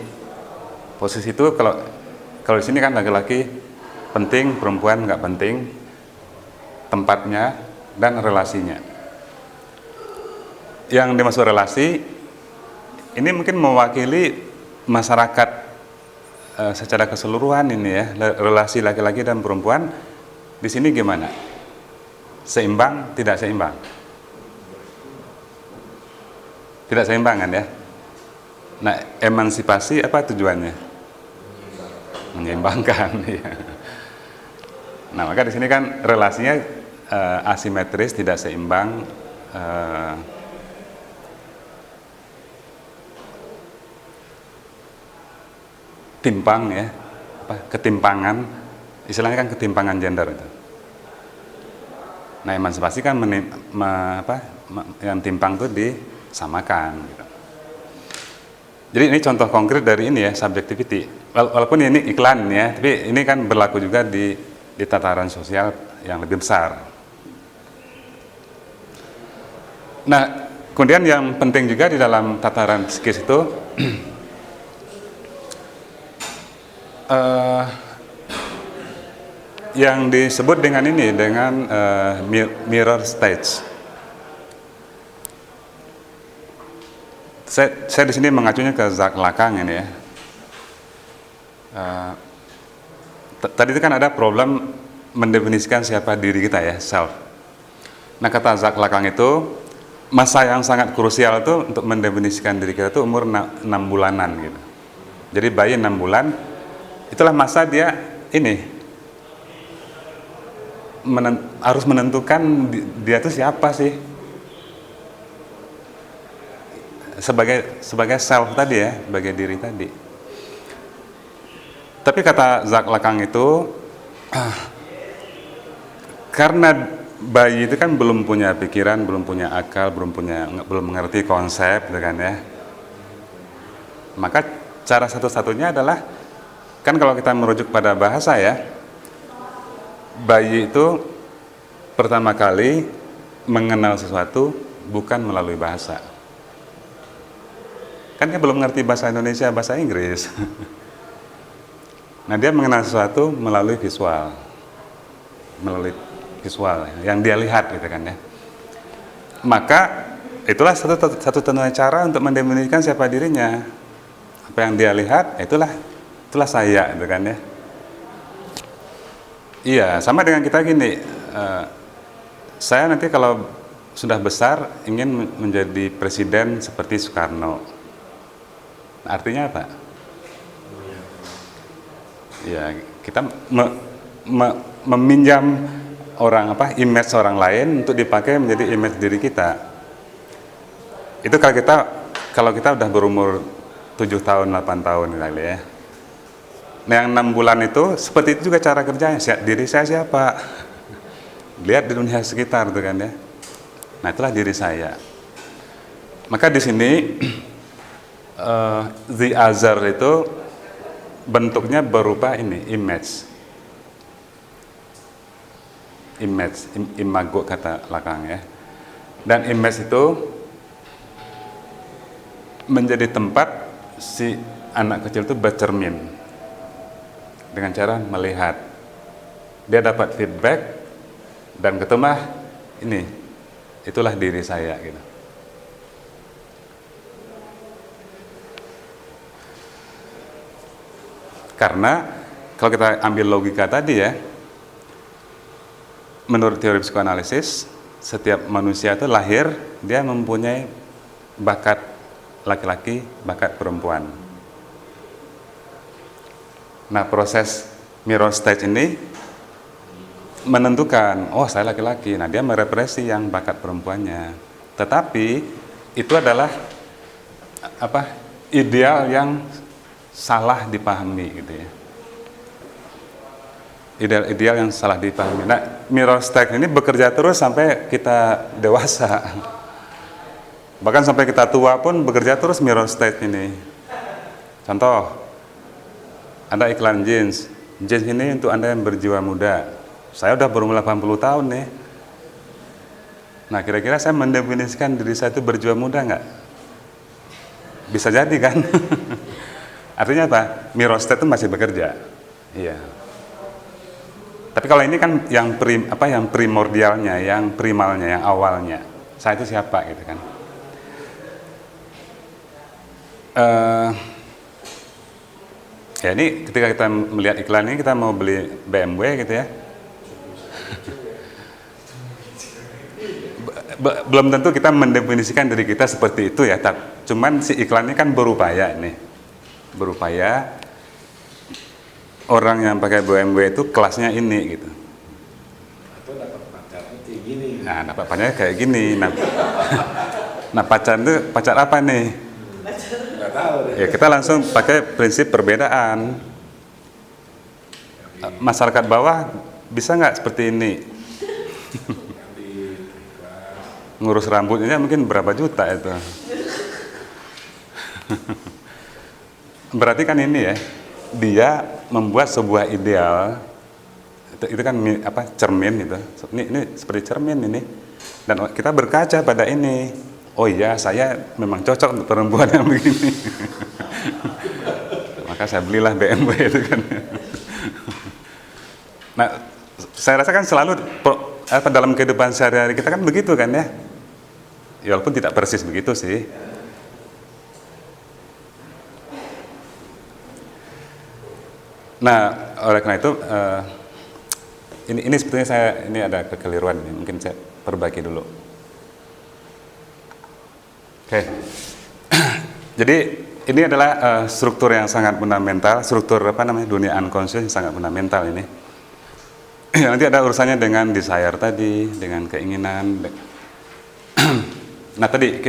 Posisi itu kalau di sini kan laki-laki penting, perempuan nggak penting, tempatnya dan relasinya. Yang dimaksud relasi ini mungkin mewakili masyarakat secara keseluruhan ini ya, relasi laki-laki dan perempuan di sini gimana? Seimbang, tidak seimbang? Tidak seimbang kan ya? Nah, emansipasi apa tujuannya? Menyeimbangkan ya. Nah, maka di sini kan relasinya asimetris, tidak seimbang, timpang ya, ketimpangan, istilahnya kan ketimpangan gender itu. Nah, emansipasi kan yang timpang itu disamakan gitu. Jadi ini contoh konkret dari ini ya, subjectivity. Walaupun ini iklan ya, tapi ini kan berlaku juga di tataran sosial yang lebih besar. Nah, kemudian yang penting juga di dalam tataran psikis itu yang disebut dengan ini, dengan mirror stage. Saya di sini mengacunya ke Jacques Lacan ini ya. Tadi itu kan ada problem mendefinisikan siapa diri kita ya, self. Nah, kata Jacques Lacan itu, masa yang sangat krusial itu untuk mendefinisikan diri kita itu umur 6 bulanan gitu. Jadi bayi 6 bulan, itulah masa dia ini harus menentukan dia itu siapa sih, sebagai self tadi ya, sebagai diri tadi. Tapi kata Jacques Lacan itu, karena bayi itu kan belum punya pikiran, belum punya akal, belum mengerti konsep, gitu kan ya. Maka cara satu-satunya adalah, kan kalau kita merujuk pada bahasa ya, bayi itu pertama kali mengenal sesuatu bukan melalui bahasa. Kan dia belum ngerti bahasa Indonesia, bahasa Inggris. Nah, dia mengenal sesuatu melalui visual yang dia lihat, gitu kan ya. Maka itulah satu-satunya cara untuk mendefinisikan siapa dirinya. Apa yang dia lihat, itulah saya, gitu kan ya. Iya, sama dengan kita gini, saya nanti kalau sudah besar ingin menjadi presiden seperti Soekarno. Artinya apa? Ya, kita meminjam image orang lain untuk dipakai menjadi image diri kita. Itu kalau kita udah berumur 7 tahun, 8 tahun kali ya. Nah, yang 6 bulan itu seperti itu juga cara kerjanya. Diri saya siapa? Lihat di dunia sekitar, gitu kan ya. Nah, itulah diri saya. Maka di sini the other itu bentuknya berupa ini, imago kata Lacan ya. Dan image itu menjadi tempat si anak kecil itu bercermin dengan cara melihat. Dia dapat feedback dan ketemu ini, itulah diri saya gitu. Karena kalau kita ambil logika tadi ya, menurut teori psikoanalisis, setiap manusia itu lahir dia mempunyai bakat laki-laki, bakat perempuan. Nah, proses mirror stage ini menentukan, oh saya laki-laki, nah dia merepresi yang bakat perempuannya. Tetapi itu adalah ideal yang salah dipahami gitu ya. Ideal yang salah dipahami. Nah, mirror stage ini bekerja terus sampai kita dewasa. Bahkan sampai kita tua pun bekerja terus mirror stage ini. Contoh, ada iklan jeans. Jeans ini untuk Anda yang berjiwa muda. Saya udah berumur 80 tahun nih. Nah, kira-kira saya mendefinisikan diri saya itu berjiwa muda nggak? Bisa jadi kan? Artinya apa? Mirror state itu masih bekerja. Iya. Tapi kalau ini kan yang primordialnya, yang primalnya, yang awalnya. Saya itu siapa gitu kan? Ya ini ketika kita melihat iklan ini, kita mau beli BMW gitu ya. Belum tentu kita mendefinisikan diri kita seperti itu ya. Cuman si iklannya kan berupaya orang yang pakai BMW itu kelasnya ini gitu. Atau dapat pacarnya kayak gini. Nah, dapat pacarnya kayak gini. Nah, pacar apa nih? Nggak tahu deh. Ya, kita langsung pakai prinsip perbedaan. Masyarakat bawah bisa nggak seperti ini? Ngurus rambutnya mungkin berapa juta itu. Berarti kan ini ya, dia membuat sebuah ideal, itu kan cermin itu. Ini seperti cermin ini, dan kita berkaca pada ini. Oh iya, saya memang cocok untuk perempuan yang begini. Maka saya belilah BMW itu kan. Nah, Saya rasa kan selalu dalam kehidupan sehari-hari kita kan begitu kan ya. Ya walaupun tidak persis begitu sih. Nah, oleh karena itu ini sebetulnya ini ada kekeliruan ini, mungkin saya perbaiki dulu. Oke. Jadi ini adalah struktur yang sangat fundamental, struktur dunia unconscious yang sangat fundamental ini. Nanti ada urusannya dengan desire tadi, dengan keinginan. Nah tadi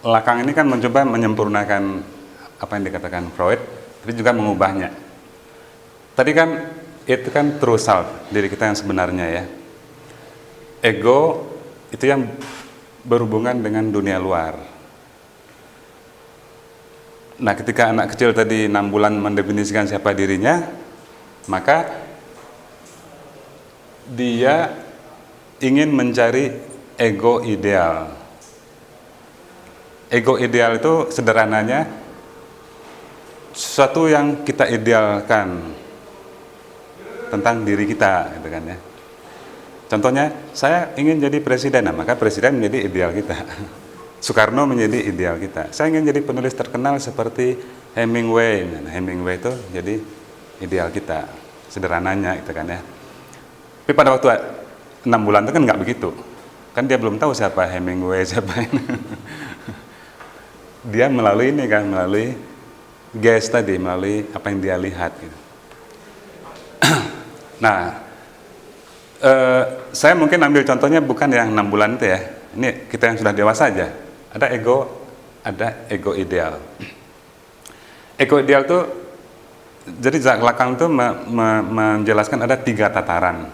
Lacan ini kan mencoba menyempurnakan apa yang dikatakan Freud, tapi juga mengubahnya. Tadi kan itu kan true self, diri kita yang sebenarnya ya. Ego itu yang berhubungan dengan dunia luar. Nah ketika anak kecil tadi 6 bulan mendefinisikan siapa dirinya, maka dia ingin mencari ego ideal. Ego ideal itu sederhananya sesuatu yang kita idealkan tentang diri kita, gitu kan ya. Contohnya, saya ingin jadi presiden, nah, maka presiden menjadi ideal kita. Soekarno menjadi ideal kita. Saya ingin jadi penulis terkenal seperti Hemingway. Nah, Hemingway itu jadi ideal kita, sederhananya, gitu kan ya. Tapi pada waktu 6 bulan itu kan nggak begitu. Kan dia belum tahu siapa Hemingway, siapa ini. Dia melalui ini kan, melalui gaze tadi, melalui apa yang dia lihat. Gitu. Nah, saya mungkin ambil contohnya bukan yang 6 bulan itu ya. Ini kita yang sudah dewasa aja. Ada ego ideal. Ego ideal itu, jadi Lacan itu menjelaskan ada 3 tataran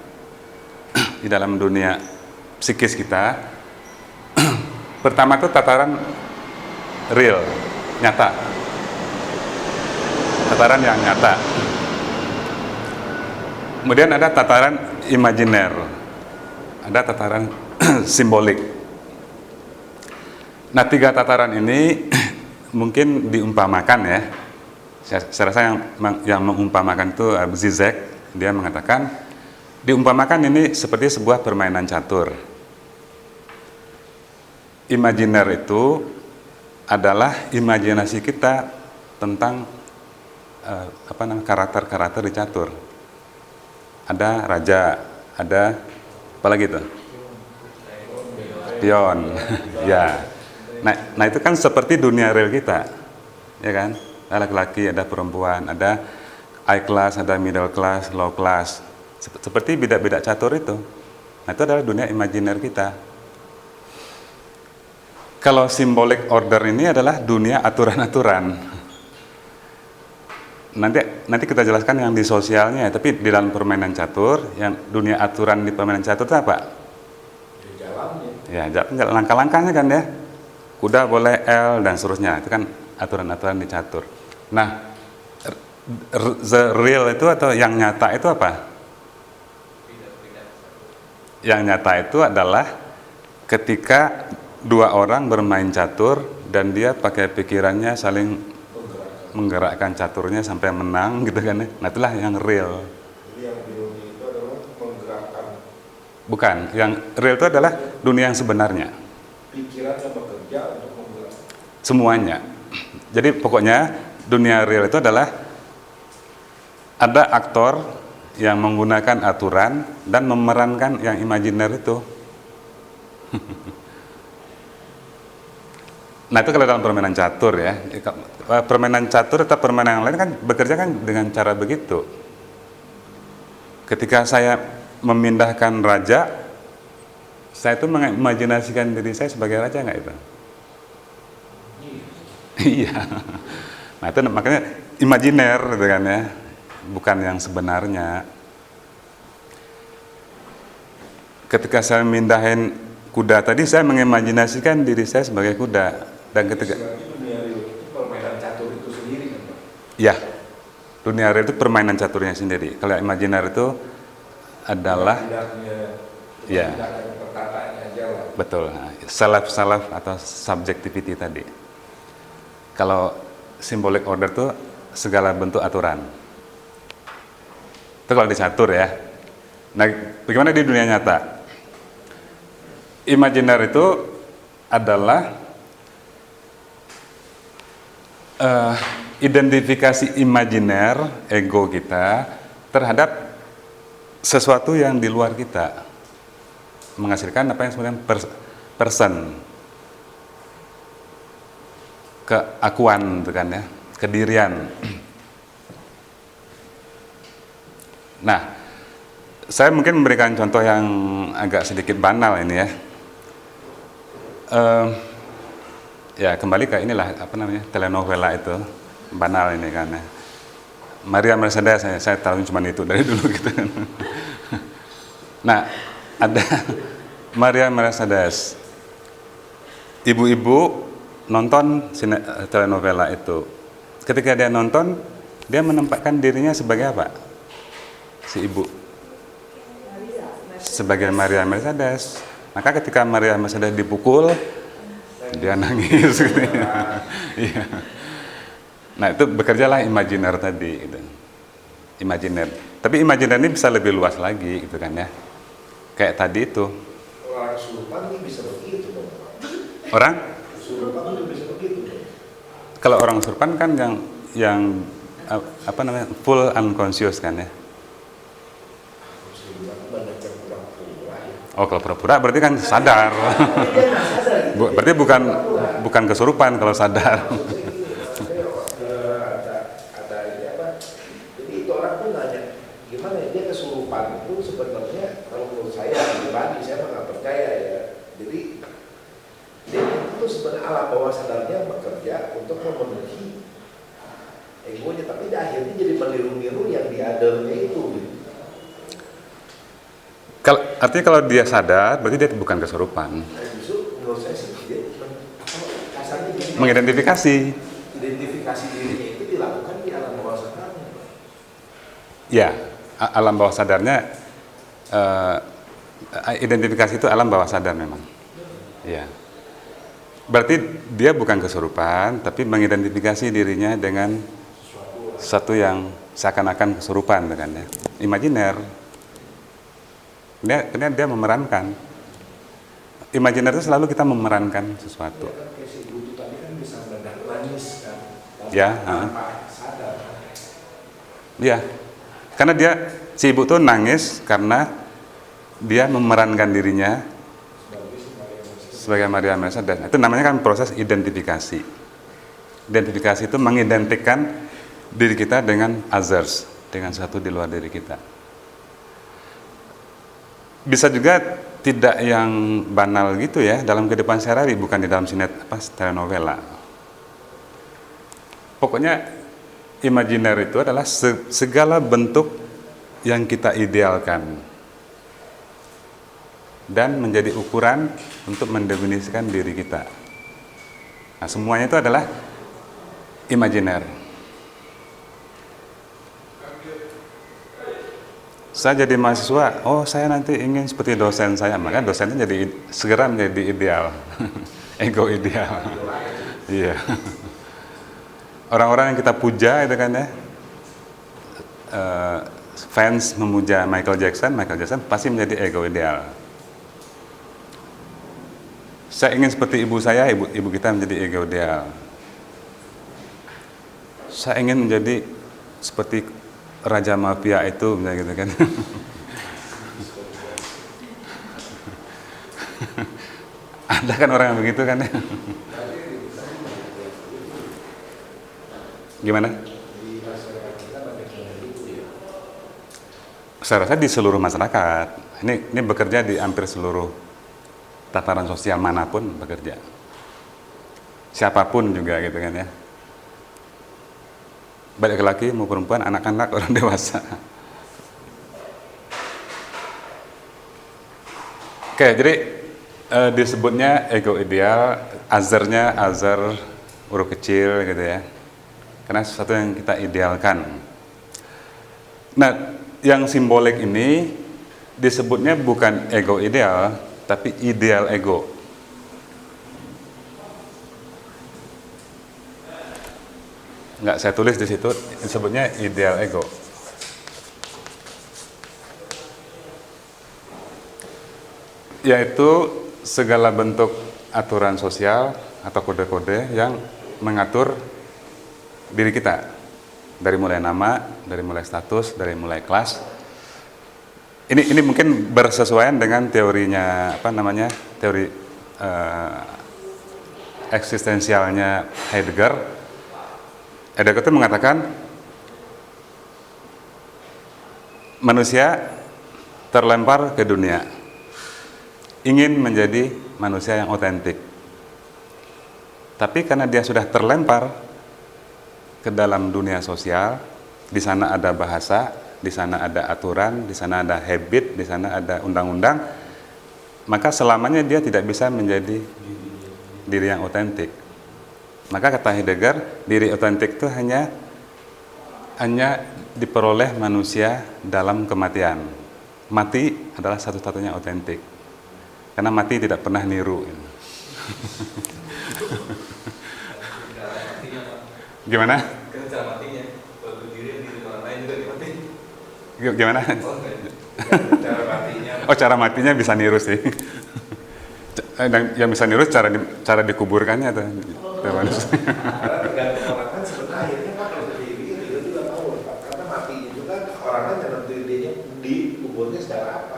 di dalam dunia psikis kita. Pertama itu tataran real, nyata. Tataran yang nyata. Kemudian ada tataran imajiner, ada tataran simbolik. Nah 3 tataran ini mungkin diumpamakan ya. Saya rasa yang mengumpamakan itu Zizek, dia mengatakan diumpamakan ini seperti sebuah permainan catur. Imajiner itu adalah imajinasi kita tentang karakter-karakter di catur. Ada raja, ada apa lagi tuh? Pion. Ya. Nah itu kan seperti dunia real kita. Ya kan? Ada laki-laki, ada perempuan, ada high class, ada middle class, low class. Seperti bidak-bidak catur itu. Nah itu adalah dunia imajiner kita. Kalau symbolic order ini adalah dunia aturan-aturan. Nanti kita jelaskan yang di sosialnya, tapi di dalam permainan catur, yang dunia aturan di permainan catur itu apa? Di jalannya. Ya, langkah-langkahnya kan ya. Kuda boleh L dan seterusnya. Itu kan aturan-aturan di catur. Nah, the real itu atau yang nyata itu apa? Yang nyata itu adalah ketika 2 orang bermain catur dan dia pakai pikirannya saling menggerakkan caturnya sampai menang gitu kan ya. Nah itulah yang real. Jadi yang di dunia itu adalah menggerakkan. Bukan, yang real itu adalah dunia yang sebenarnya. Pikirannya bekerja untuk menggerakkan. Semuanya. Jadi pokoknya dunia real itu adalah ada aktor yang menggunakan aturan dan memerankan yang imajiner itu. Nah itu kalau dalam permainan catur ya. Permainan catur atau permainan yang lain kan bekerja kan dengan cara begitu. Ketika saya memindahkan raja, saya itu mengimajinasikan diri saya sebagai raja nggak itu? Iya. Nah itu makanya imajiner gitu kan ya, bukan yang sebenarnya. Ketika saya mindahin kuda tadi, saya mengimajinasikan diri saya sebagai kuda. Dan ketika dunia real itu permainan catur itu sendiri kan Pak? Ya, dunia real itu permainan caturnya sendiri. Kalau imajiner itu adalah ya, betul, self atau subjectivity tadi. Kalau symbolic order itu segala bentuk aturan. Itu kalau di catur ya. Nah, bagaimana di dunia nyata? Imajiner itu adalah identifikasi imajiner ego kita terhadap sesuatu yang di luar kita, menghasilkan apa yang sebenarnya person, keakuan, gitu kan ya, kedirian. Nah, saya mungkin memberikan contoh yang agak sedikit banal ini ya. Ya kembali ke inilah apa namanya telenovela itu, banal ini kan ya. Maria Mercedes, saya tahu cuma itu dari dulu gitu. Nah, ada Maria Mercedes, ibu-ibu nonton telenovela itu. Ketika dia nonton, dia menempatkan dirinya sebagai apa? Si ibu sebagai Maria Mercedes. Maka ketika Maria Mercedes dipukul, dia nangis gitu. Iya. Nah, itu bekerjalah imajiner tadi gitu. Imajiner. Tapi imajiner ini bisa lebih luas lagi gitu kan ya. Kayak tadi itu. Orang kesurupan ini bisa begitu dong. Orang? Kesurupan itu bisa begitu dong. Kalau orang kesurupan kan yang apa namanya? Full unconscious kan ya. Banyak yang pura-pura ya. Oh, kalau pura-pura berarti kan sadar. Berarti bukan kesurupan kalau sadar. Ada ini apa? Jadi itu orang pun nanya, gimana ya dia kesurupan itu sebenarnya kalau menurut saya pribadi saya nggak percaya ya. Jadi dia itu sebenarnya alam bawah sadarnya bekerja untuk memenuhi egonya, tapi dia akhirnya jadi meniru-niru yang di other-nya itu. Gitu. Artinya kalau dia sadar, berarti dia bukan kesurupan. Nah, justru menurut saya sih dia kasarnya gini, Mengidentifikasi. identifikasi dirinya itu dilakukan di alam bawah sadarnya. Ya, alam bawah sadarnya, identifikasi itu alam bawah sadar memang. Ya. Berarti dia bukan kesurupan, tapi mengidentifikasi dirinya dengan sesuatu yang seakan-akan kesurupan, kan ya. Imajiner. Dia memerankan. Imajiner itu selalu kita memerankan sesuatu. Ya kan kayak si ibu tadi kan bisa mendadak nangis kan. Ya, tanpa sadar. Ya. Karena si ibu tuh nangis karena dia memerankan dirinya sebagai Maria Mercedes. Itu namanya kan proses identifikasi. Identifikasi itu mengidentikan diri kita dengan others, dengan sesuatu di luar diri kita. Bisa juga tidak yang banal gitu ya, dalam kehidupan sehari-hari, bukan di dalam telenovela. Pokoknya imajiner itu adalah segala bentuk yang kita idealkan dan menjadi ukuran untuk mendefinisikan diri kita. Nah, semuanya itu adalah imajiner. Saya jadi mahasiswa, saya nanti ingin seperti dosen saya, maka dosennya segera menjadi ideal, ego ideal. Iya. Orang-orang yang kita puja itu kan ya, fans memuja Michael Jackson pasti menjadi ego ideal. Saya ingin seperti ibu saya, ibu kita menjadi ego ideal. Saya ingin menjadi seperti raja mafia itu, misalnya gitu kan. Ada kan orang yang begitu kan ya. Gimana? Saya rasa di seluruh masyarakat. Ini bekerja di hampir seluruh tataran sosial manapun bekerja. Siapapun juga gitu kan ya. Baik laki-laki mau perempuan, anak-anak, orang dewasa. Oke, jadi disebutnya ego ideal, azarnya azar huruf kecil gitu ya. Karena sesuatu yang kita idealkan. Nah, yang simbolik ini disebutnya bukan ego ideal, tapi ideal ego. Nggak saya tulis di situ, disebutnya ideal ego. Yaitu segala bentuk aturan sosial atau kode-kode yang mengatur diri kita. Dari mulai nama, dari mulai status, dari mulai kelas. Ini mungkin bersesuaian dengan teorinya teori eksistensialnya Heidegger. Heidegger itu mengatakan manusia terlempar ke dunia, ingin menjadi manusia yang otentik. Tapi karena dia sudah terlempar ke dalam dunia sosial, di sana ada bahasa, di sana ada aturan, di sana ada habit, di sana ada undang-undang, maka selamanya dia tidak bisa menjadi diri yang otentik. Maka kata Heidegger, diri otentik itu hanya diperoleh manusia dalam kematian. Mati adalah satu-satunya otentik. Karena mati tidak pernah niru. Gimana? Cara matinya, kalau diri orang lain juga dimati. Gimana? Cara matinya. Oh, cara matinya bisa niru sih. Dan yang bisa niru cara dikuburkannya tuh. Karena tergantung orang kan sebenarnya akhirnya Pak kalau diri kita juga tahu Pak, karena mati itu kan orang kan yang nentuin dia dikuburnya secara apa.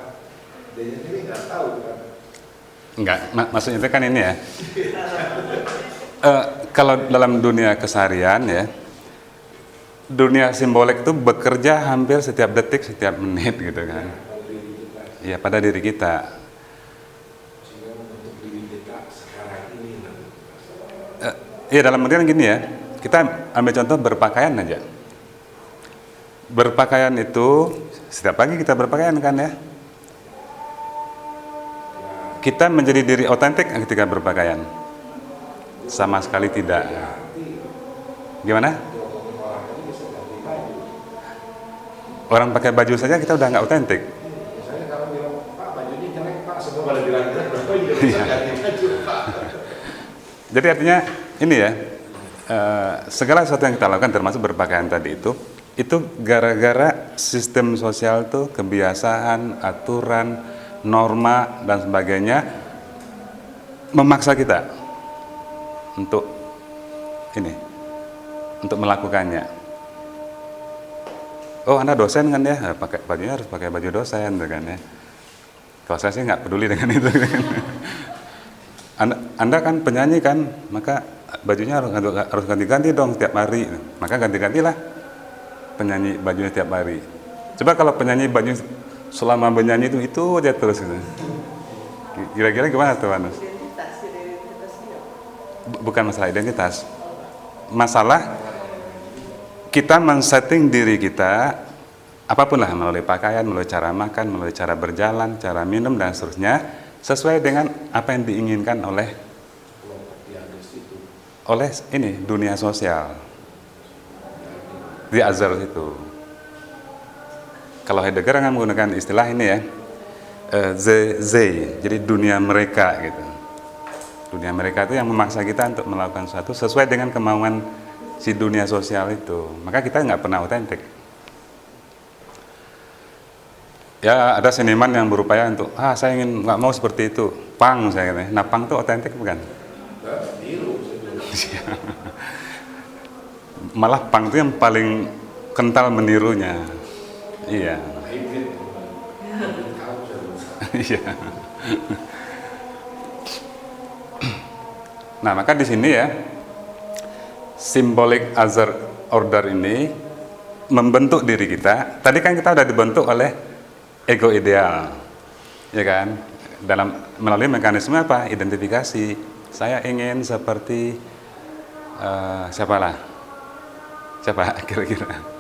Dia sendiri nggak tahu kan. Enggak, maksudnya itu kan ini ya. Kalau dalam dunia keseharian ya, dunia simbolik itu bekerja hampir setiap detik, setiap menit gitu kan. Ya, pada diri kita. Sehingga untuk diri kita sekarang ini Ya dalam artian gini ya, kita ambil contoh berpakaian aja. Berpakaian itu, setiap pagi kita berpakaian kan ya. Kita menjadi diri otentik ketika berpakaian? Sama sekali tidak. Gimana? Orang pakai baju saja kita udah nggak otentik. misalnya kalau bilang Pak bajunya jelek Pak, semua pada bilang jelek, berapa juga bisa ganti baju Pak. Jadi artinya ini ya, segala sesuatu yang kita lakukan termasuk berpakaian tadi itu gara-gara sistem sosial tuh, kebiasaan, aturan, norma dan sebagainya memaksa kita untuk melakukannya. Oh, Anda dosen kan ya, pakai bajunya harus pakai baju dosen kan ya. Kalau saya sih nggak peduli dengan itu. Anda kan penyanyi kan, maka bajunya harus ganti-ganti dong setiap hari. Maka ganti-gantilah penyanyi bajunya setiap hari. Coba kalau penyanyi baju selama bernyanyi itu aja terus gitu. Kira-kira gimana tuh Anus? Bukan masalah identitas. Masalah kita men-setting diri kita apapun lah, melalui pakaian, melalui cara makan, melalui cara berjalan, cara minum dan seterusnya, sesuai dengan apa yang diinginkan oleh ini dunia sosial di azal itu. Kalau Heidegger kan menggunakan istilah ini ya, jadi dunia mereka gitu. Dunia mereka itu yang memaksa kita untuk melakukan sesuatu sesuai dengan kemauan si dunia sosial itu. Maka kita nggak pernah otentik. Ya ada seniman yang berupaya untuk, saya ingin nggak mau seperti itu, pang saya kata. Nah pang itu otentik bukan? Malah pang itu yang paling kental menirunya. Iya. Iya. Nah maka di sini ya, symbolic other order ini membentuk diri kita. Tadi kan kita udah dibentuk oleh ego ideal, ya kan? Melalui mekanisme apa? Identifikasi. Saya ingin seperti siapa kira-kira?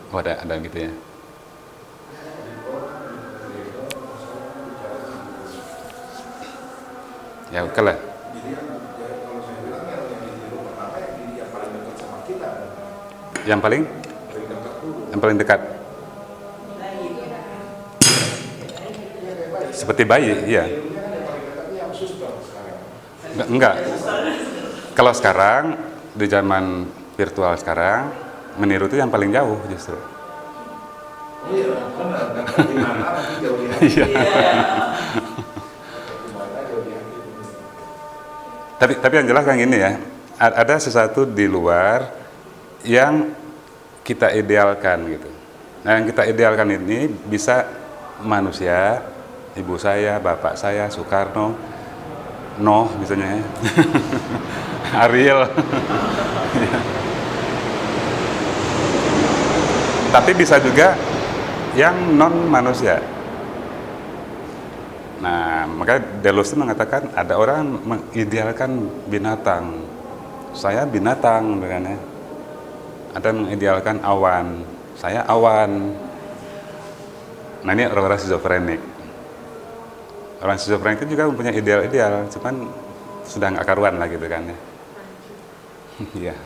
Oh, ada gitu ya. Ya oke lah. Jadi kalau saya bilang yang ditiru pertama yang paling dekat sama kita. Yang paling dekat dulu. Yang paling dekat. Seperti bayi, iya. Yang paling dekat yang suster sekarang. Enggak. Kalau sekarang di zaman virtual sekarang meniru itu yang paling jauh justru. Oh iya, benar. Di mana nanti jauh di hati. Iya. Di mana jauh di hati. Tapi yang jelas kan gini ya, ada sesuatu di luar yang kita idealkan gitu. Nah, yang kita idealkan ini bisa manusia, ibu saya, bapak saya, Soekarno, Noh misalnya ya. Ariel. Tapi bisa juga yang non manusia. Nah, maka Deleuze itu mengatakan ada orang mengidealkan binatang. Saya binatang, bukan ya. Ada yang mengidealkan awan. Saya awan. Nah, ini orang-orang skizofrenik. Orang skizofrenik itu juga mempunyai ideal-ideal, cuman sudah nggak karuan lah gitu kan ya. Iya.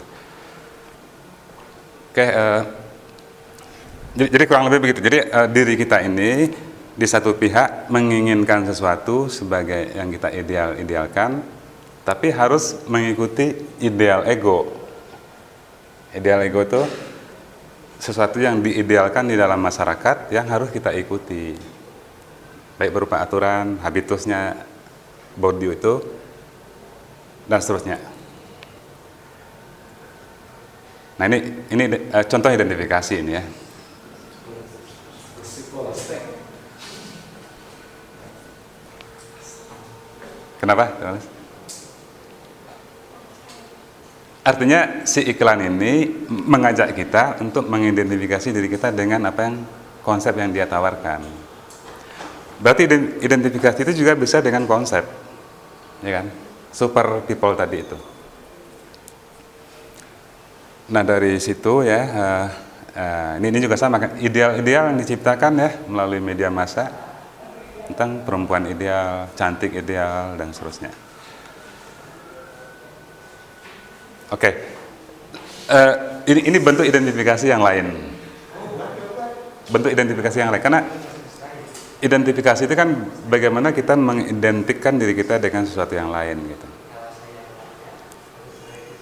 Oke, jadi kurang lebih begitu. Jadi diri kita ini di satu pihak menginginkan sesuatu sebagai yang kita idealkan, tapi harus mengikuti ideal ego. Ideal ego itu sesuatu yang diidealkan di dalam masyarakat yang harus kita ikuti, baik berupa aturan, habitusnya, body itu, dan seterusnya. Nah ini contoh identifikasi ini ya. Kenapa? Artinya si iklan ini mengajak kita untuk mengidentifikasi diri kita dengan apa yang konsep yang dia tawarkan. Berarti identifikasi itu juga bisa dengan konsep, ya kan? Super people tadi itu. Nah dari situ ya, ini juga sama kan, ideal-ideal yang diciptakan ya melalui media massa tentang perempuan ideal, cantik ideal dan seterusnya. Oke, ini bentuk identifikasi yang lain. Bentuk identifikasi yang lain, karena identifikasi itu kan bagaimana kita mengidentikan diri kita dengan sesuatu yang lain gitu.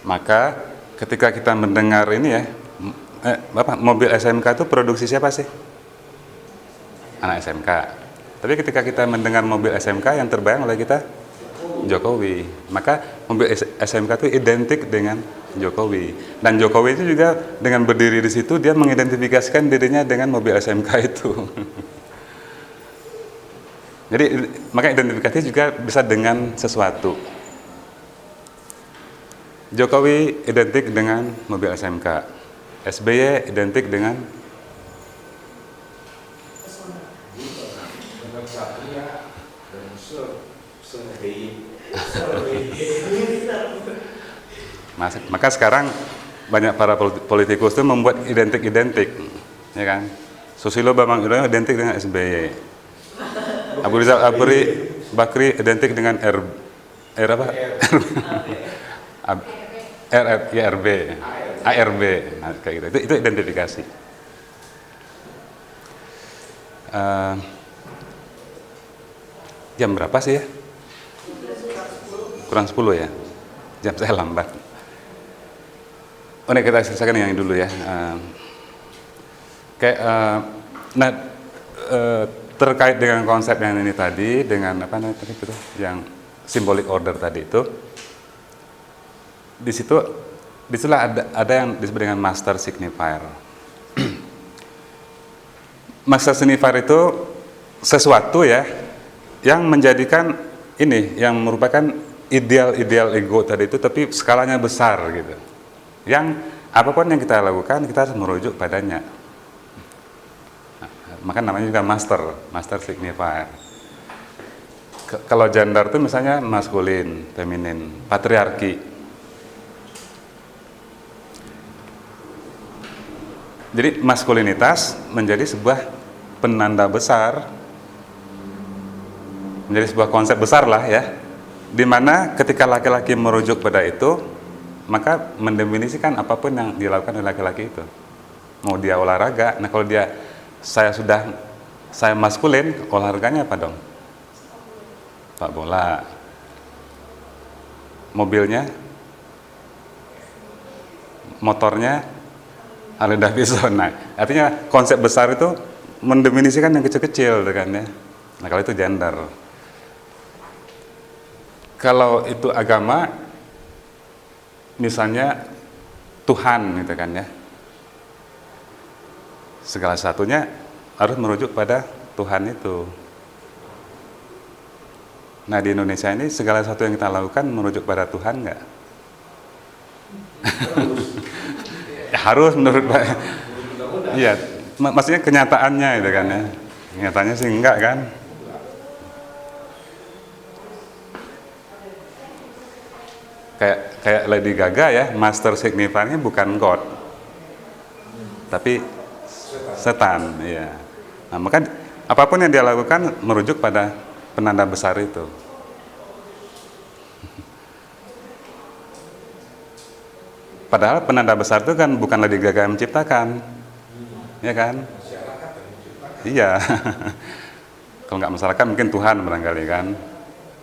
Maka ketika kita mendengar ini ya, mobil SMK itu produksi siapa sih? Anak SMK. Tapi ketika kita mendengar mobil SMK yang terbayang oleh kita Jokowi, maka mobil SMK itu identik dengan Jokowi, dan Jokowi itu juga dengan berdiri di situ dia mengidentifikasikan dirinya dengan mobil SMK itu. Jadi maka identifikasi juga bisa dengan sesuatu. Jokowi identik dengan mobil SMK, SBY identik dengan Satria dan maka sekarang banyak para politikus itu membuat identik-identik, ya kan? Susilo Bambang Yudhoyono identik dengan SBY, Abu Rizal Bakri identik dengan ARB, nah, kayak gitu. Itu identifikasi. Jam berapa sih ya? Kurang 10 ya? Jam saya lambat. Oh, ini kita selesaikan yang dulu ya. Terkait dengan konsep yang ini tadi, dengan apa namanya tadi itu, yang symbolic order tadi itu, disitulah ada yang disebut dengan master signifier. Master signifier itu sesuatu ya yang menjadikan ini, yang merupakan ideal ego tadi itu, tapi skalanya besar gitu. Yang apapun yang kita lakukan kita harus merujuk padanya. Maka namanya juga master signifier. Kalau gender itu misalnya maskulin, feminin, patriarki. Jadi maskulinitas menjadi sebuah penanda besar, menjadi sebuah konsep besar lah ya, dimana ketika laki-laki merujuk pada itu, maka mendefinisikan apapun yang dilakukan oleh laki-laki itu. Mau dia olahraga, nah kalau saya maskulin, olahraganya apa dong? Sepak bola. mobilnya, motornya Harley Davidson. Nah, artinya konsep besar itu mendefinisikan yang kecil-kecil, kan ya. Nah, kalau itu gender. Kalau itu agama, misalnya Tuhan, gitu kan ya. Segala satunya harus merujuk pada Tuhan itu. Nah, di Indonesia ini segala sesuatu yang kita lakukan merujuk pada Tuhan nggak? Ya, harus menurut Pak. Iya, maksudnya kenyataannya itu kan ya. Kenyataannya sih enggak kan. Kayak Lady Gaga ya, master signifier-nya bukan God, tapi setan, ya. Nah, maka apapun yang dia lakukan merujuk pada penanda besar itu. Padahal penanda besar itu kan bukan Lady Gaga yang menciptakan, ya kan? Iya. Kalau nggak masyarakat mungkin Tuhan barangkali kan.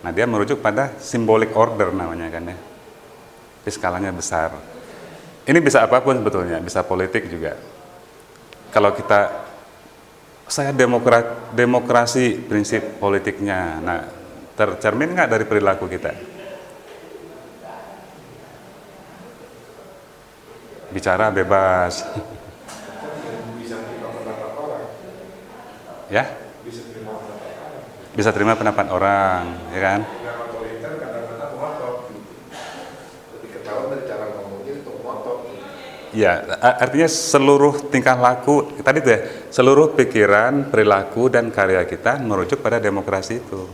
Nah, dia merujuk pada symbolic order namanya kan ya. Tapi skalanya besar. Ini bisa apapun sebetulnya, bisa politik juga. Kalau saya demokrasi prinsip politiknya, nah tercermin nggak dari perilaku kita? Bicara bebas. Bisa terima pendapat orang. Ya? Bisa terima pendapat orang, ya kan? Yang otoriter kadang-kadang ngotot. Lebih ketahuan dari cara ngomongnya itu ngotot. Ya, artinya seluruh tingkah laku, tadi tuh ya, seluruh pikiran, perilaku, dan karya kita merujuk pada demokrasi itu.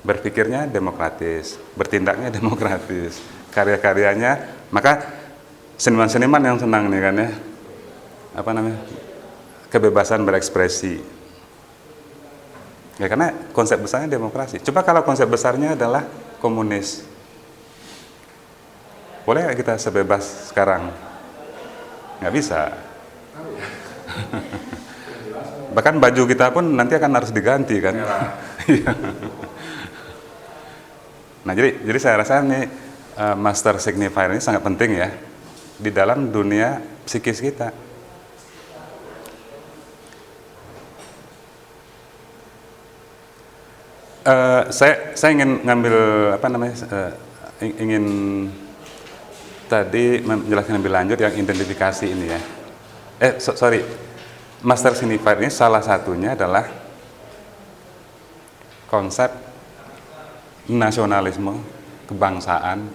Berpikirnya demokratis, bertindaknya demokratis, karya-karyanya, maka seniman-seniman yang senang nih kan ya, apa namanya, kebebasan berekspresi. Ya karena konsep besarnya demokrasi. Coba kalau konsep besarnya adalah komunis, boleh nggak kita sebebas sekarang? Nggak bisa. Bahkan baju kita pun nanti akan harus diganti kan. Nah jadi saya rasa nih master signifier ini sangat penting ya di dalam dunia psikis kita. Saya ingin ngambil ingin tadi menjelaskan lebih lanjut yang identifikasi ini ya. Sorry, master signifier ini salah satunya adalah konsep nasionalisme, kebangsaan.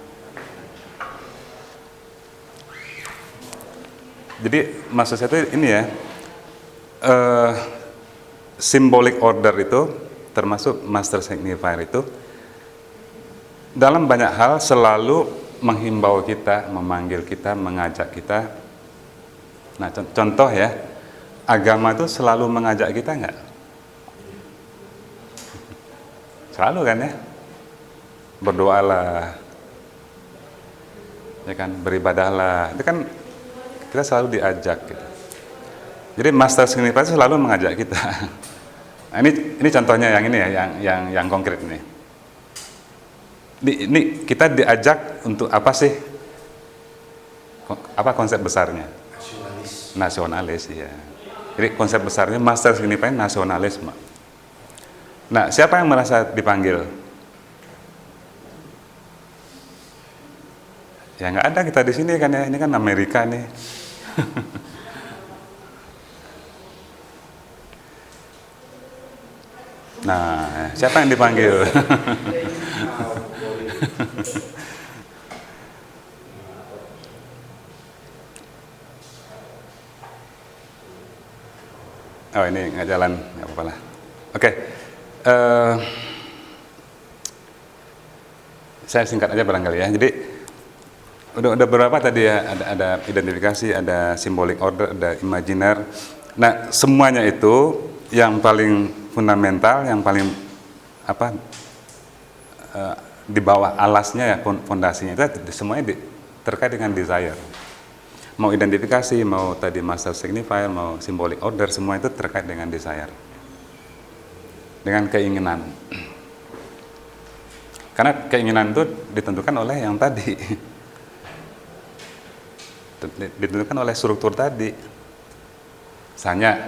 Jadi maksud saya itu ini ya, symbolic order itu termasuk master signifier itu dalam banyak hal selalu menghimbau kita, memanggil kita, mengajak kita. Nah contoh ya, agama itu selalu mengajak kita nggak? Selalu kan ya, berdoalah, ya kan, beribadahlah, itu kan kita selalu diajak gitu. Jadi master signifier selalu mengajak kita. Nah, ini contohnya yang ini ya, yang konkret ini. Ini kita diajak untuk apa sih? Apa konsep besarnya? Nasionalis ya. Jadi konsep besarnya master signifier nasionalisme. Nah, siapa yang merasa dipanggil? Ya nggak ada kita di sini kan ya. Ini kan Amerika nih. Nah, siapa yang dipanggil? Oh ini nggak jalan, nggak apa-apa lah. Oke, saya singkat aja barangkali ya. Jadi udah berapa tadi ya? Ada identifikasi, ada symbolic order, ada imaginer. Nah semuanya itu yang paling fundamental, yang paling di bawah alasnya ya, fondasinya itu semuanya terkait dengan desire. Mau identifikasi, mau tadi master signifier, mau symbolic order, semua itu terkait dengan desire, dengan keinginan. Karena keinginan itu ditentukan oleh yang tadi. Ditentukan oleh struktur tadi. Misalnya,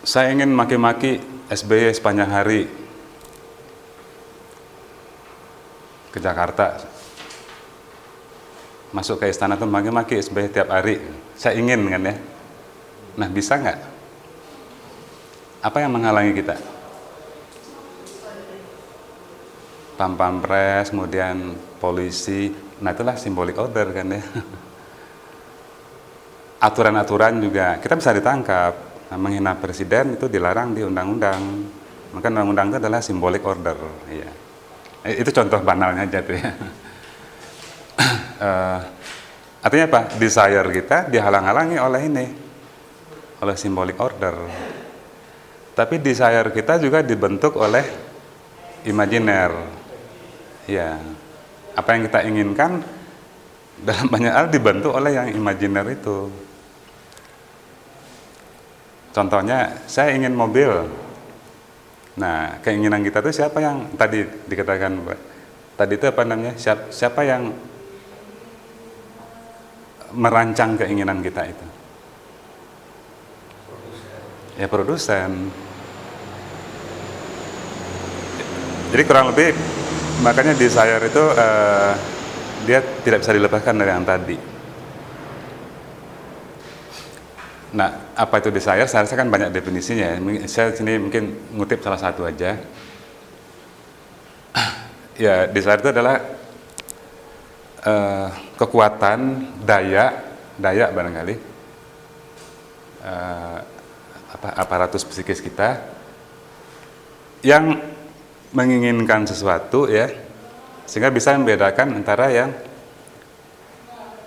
saya ingin maki-maki SBY sepanjang hari ke Jakarta. Masuk ke istana tuh maki-maki SBY tiap hari. Saya ingin kan ya. Nah, bisa nggak? Apa yang menghalangi kita? Pampres, kemudian polisi. Nah, itulah simbolik order kan ya. Aturan-aturan juga kita bisa ditangkap. Nah, menghina presiden itu dilarang di undang-undang. Maka undang-undang itu adalah simbolik order. Ya. Itu contoh banalnya aja tuh ya. Artinya apa? Desire kita dihalang-halangi oleh ini, oleh simbolik order. Tapi desire kita juga dibentuk oleh imajiner. Ya, apa yang kita inginkan dalam banyak hal dibentuk oleh yang imajiner itu. Contohnya, saya ingin mobil. Nah, keinginan kita itu siapa yang tadi dikatakan, tadi itu apa namanya? Siapa yang merancang keinginan kita itu? Ya, produsen. Jadi kurang lebih makanya desire itu dia tidak bisa dilepaskan dari yang tadi. Nah, apa itu desire? Saya rasa kan banyak definisinya. Saya sini mungkin ngutip salah satu aja. Ya, desire itu adalah kekuatan daya barangkali aparatus psikis kita yang menginginkan sesuatu ya, sehingga bisa membedakan antara yang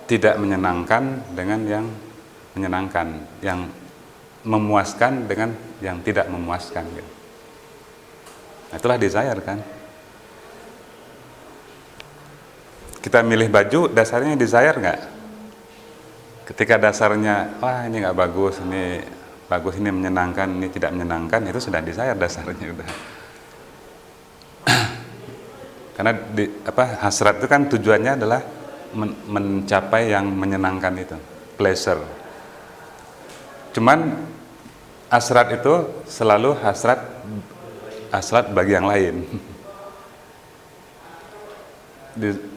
tidak menyenangkan dengan yang menyenangkan, yang memuaskan dengan yang tidak memuaskan gitu. Nah, itulah desire kan. Kita milih baju, dasarnya desire nggak? Ketika dasarnya, wah ini nggak bagus, ini bagus, ini menyenangkan, ini tidak menyenangkan, itu sudah desire dasarnya udah. Karena hasrat itu kan tujuannya adalah mencapai yang menyenangkan itu, pleasure. Cuman hasrat itu selalu hasrat bagi yang lain.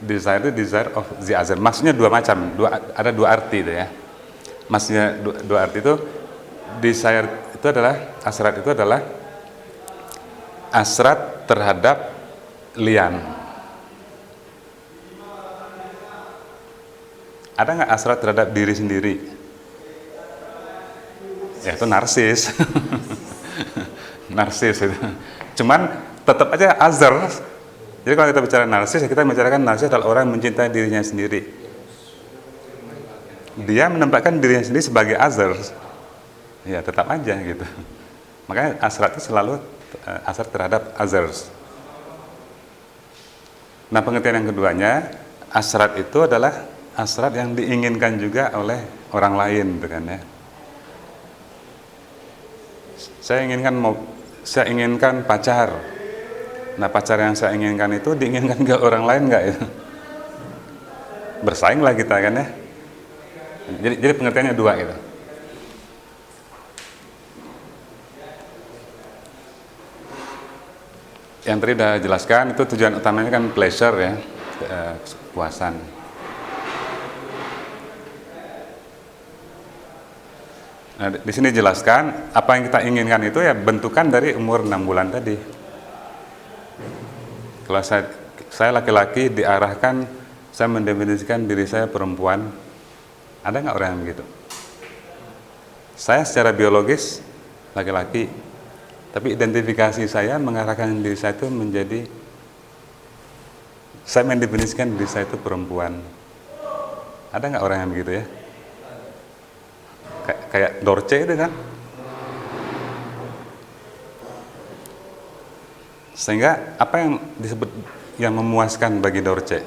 Desire itu desire of the other. Maksudnya dua macam, ada dua arti itu ya. Maksudnya dua arti itu, desire itu adalah, hasrat itu adalah hasrat terhadap lian. Ada nggak hasrat terhadap diri sendiri? Ya itu narsis. Narsis itu. Cuman tetap aja other. Jadi kalau kita bicara narsis, ya kita bicarakan narsis adalah orang yang mencintai dirinya sendiri. Dia menempatkan dirinya sendiri sebagai other. Ya tetap aja gitu. Makanya hasrat itu selalu hasrat terhadap others. Nah, pengertian yang keduanya, hasrat itu adalah hasrat yang diinginkan juga oleh orang lain, gitu kan ya. Saya inginkan pacar. Nah, pacar yang saya inginkan itu diinginkan ke orang lain nggak ya? Bersaing lah kita kan ya. Jadi pengertiannya dua gitu. Yang tadi udah jelaskan, itu tujuan utamanya kan pleasure ya, kepuasan. Nah, di sini jelaskan apa yang kita inginkan itu ya bentukan dari umur 6 bulan tadi. Kalau saya laki-laki diarahkan, saya mendefinisikan diri saya perempuan, ada nggak orang yang begitu? Saya secara biologis laki-laki, tapi identifikasi saya mengarahkan diri saya itu menjadi, saya mendefinisikan diri saya itu perempuan. Ada nggak orang yang begitu ya? Kayak Dorce itu kan? Sehingga apa yang disebut yang memuaskan bagi Dorce?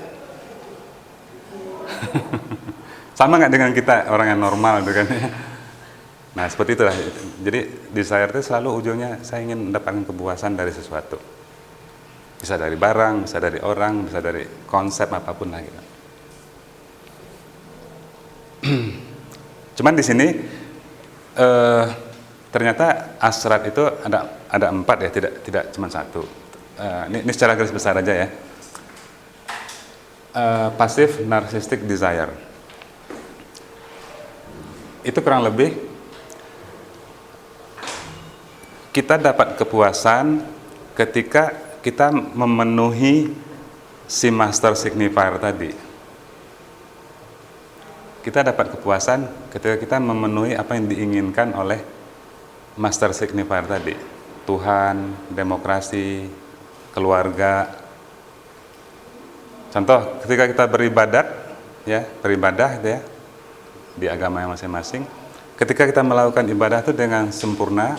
Sama nggak dengan kita orang yang normal itu kan ya? Nah, seperti itulah. Jadi desire itu selalu ujungnya saya ingin mendapatkan kepuasan dari sesuatu. Bisa dari barang, bisa dari orang, bisa dari konsep apapun lah gitu. Cuman di sini ternyata hasrat itu ada 4 ya, tidak cuma 1. Ini secara garis besar aja ya. Passive narcissistic desire. Itu kurang lebih kita dapat kepuasan ketika kita memenuhi si master signifier tadi. Kita dapat kepuasan ketika kita memenuhi apa yang diinginkan oleh master signifier tadi. Tuhan, demokrasi, keluarga. Contoh, ketika kita beribadat, ya, beribadah gitu ya, di agama yang masing-masing, ketika kita melakukan ibadah itu dengan sempurna,